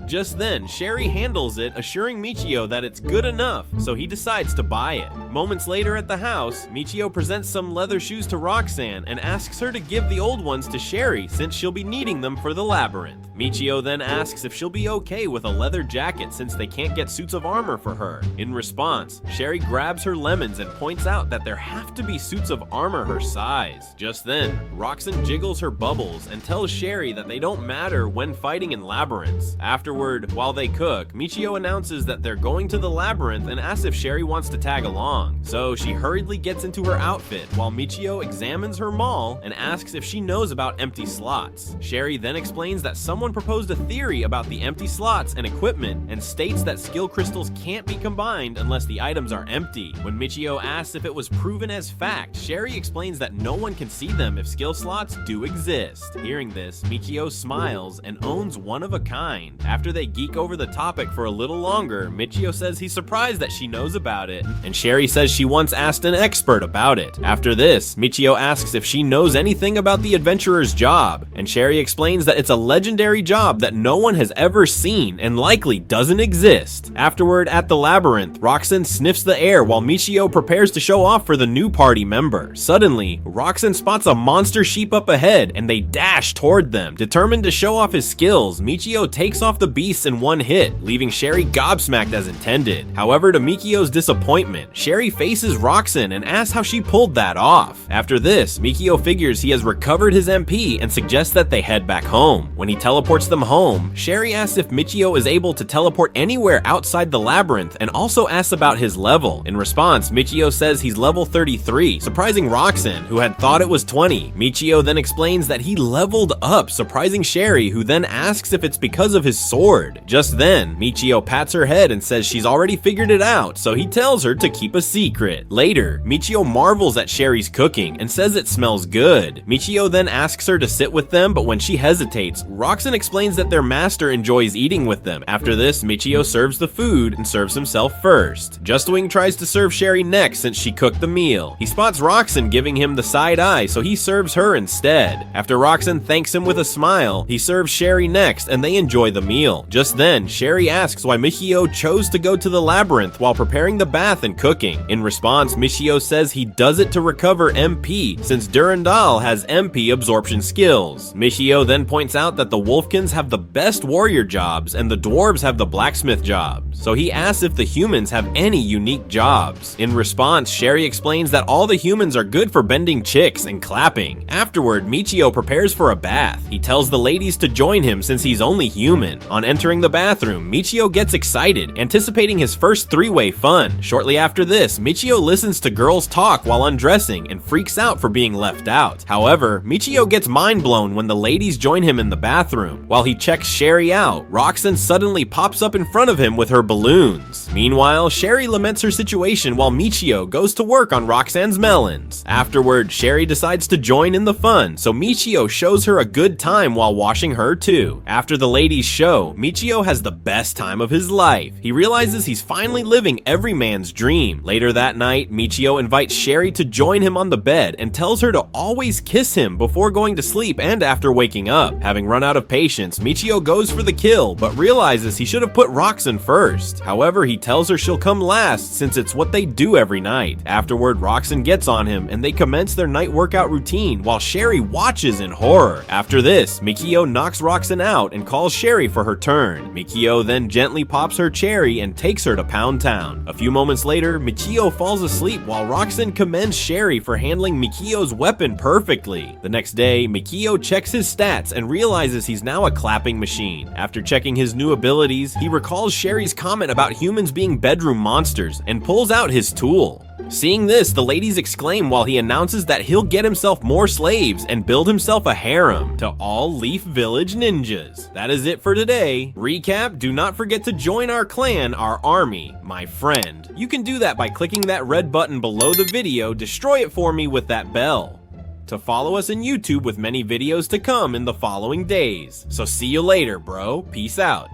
Speaker 1: Just then, Sherry handles it, assuring Michio that it's good enough, so he decides to buy it. Moments later at the house, Michio presents some leather shoes to Roxanne and asks her to give the old ones to Sherry since she'll be needing them for the labyrinth. Michio then asks if she'll be okay with a leather jacket since they can't get suits of armor for her. In response, Sherry grabs her lemons and points out that there have to be suits of armor her size. Just then, Roxanne jiggles her bubbles and tells Sherry that they don't matter when fighting in labyrinths. Afterward, while they cook, Michio announces that they're going to the labyrinth and asks if Sherry wants to tag along. So she hurriedly gets into her outfit while Michio examines her maul and asks if she knows about empty slots. Sherry then explains that someone proposed a theory about the empty slots and equipment and states that skill crystals can't be combined unless the items are empty. When Michio asks if it was proven as fact, Sherry explains that no one can see them if skill slots do exist. Hearing this, Michio smiles and owns one of a kind. After they geek over the topic for a little longer, Michio says he's surprised that she knows about it, and Sherry says she once asked an expert about it. After this, Michio asks if she knows anything about the adventurer's job, and Sherry explains that it's a legendary mystery job that no one has ever seen and likely doesn't exist. Afterward, at the labyrinth, Roxanne sniffs the air while Michio prepares to show off for the new party member. Suddenly, Roxanne spots a monster sheep up ahead and they dash toward them. Determined to show off his skills, Michio takes off the beasts in one hit, leaving Sherry gobsmacked as intended. However, to Mikio's disappointment, Sherry faces Roxanne and asks how she pulled that off. After this, Mikio figures he has recovered his MP and suggests that they head back home. When he teleports them home, Sherry asks if Michio is able to teleport anywhere outside the labyrinth and also asks about his level. In response, Michio says he's level 33, surprising Roxanne, who had thought it was 20. Michio then explains that he leveled up, surprising Sherry, who then asks if it's because of his sword. Just then, Michio pats her head and says she's already figured it out, so he tells her to keep a secret. Later, Michio marvels at Sherry's cooking and says it smells good. Michio then asks her to sit with them, but when she hesitates, Roxanne explains that their master enjoys eating with them. After this, Michio serves the food and serves himself first. Justwing tries to serve Sherry next since she cooked the meal. He spots Roxanne giving him the side eye, so he serves her instead. After Roxanne thanks him with a smile, he serves Sherry next and they enjoy the meal. Just then, Sherry asks why Michio chose to go to the labyrinth while preparing the bath and cooking. In response, Michio says he does it to recover MP since Durandal has MP absorption skills. Michio then points out that the Wolfkins have the best warrior jobs and the dwarves have the blacksmith jobs, so he asks if the humans have any unique jobs. In response, Sherry explains that all the humans are good for bending chicks and clapping. Afterward, Michio prepares for a bath. He tells the ladies to join him since he's only human. On entering the bathroom, Michio gets excited, anticipating his first three-way fun. Shortly after this, Michio listens to girls talk while undressing and freaks out for being left out. However, Michio gets mind blown when the ladies join him in the bathroom. While he checks Sherry out, Roxanne suddenly pops up in front of him with her balloons. Meanwhile, Sherry laments her situation while Michio goes to work on Roxanne's melons. Afterward, Sherry decides to join in the fun, so Michio shows her a good time while washing her too. After the ladies show, Michio has the best time of his life. He realizes he's finally living every man's dream. Later that night, Michio invites Sherry to join him on the bed and tells her to always kiss him before going to sleep and after waking up. Having run out of patience, Michio goes for the kill, but realizes he should have put Roxanne first. However, he tells her she'll come last since it's what they do every night. Afterward, Roxanne gets on him and they commence their night workout routine while Sherry watches in horror. After this, Michio knocks Roxanne out and calls Sherry for her turn. Michio then gently pops her cherry and takes her to Pound Town. A few moments later, Michio falls asleep while Roxanne commends Sherry for handling Michio's weapon perfectly. The next day, Michio checks his stats and realizes he's now a clapping machine. After checking his new abilities, he recalls Sherry's comment about humans being bedroom monsters and pulls out his tool. Seeing this, the ladies exclaim while he announces that he'll get himself more slaves and build himself a harem to all Leaf Village ninjas. That is it for today. Recap: do not forget to join our clan, our army, my friend. You can do that by clicking that red button below the video. Destroy it for me with that bell. To follow us on YouTube with many videos to come in the following days. So see you later, bro. Peace out.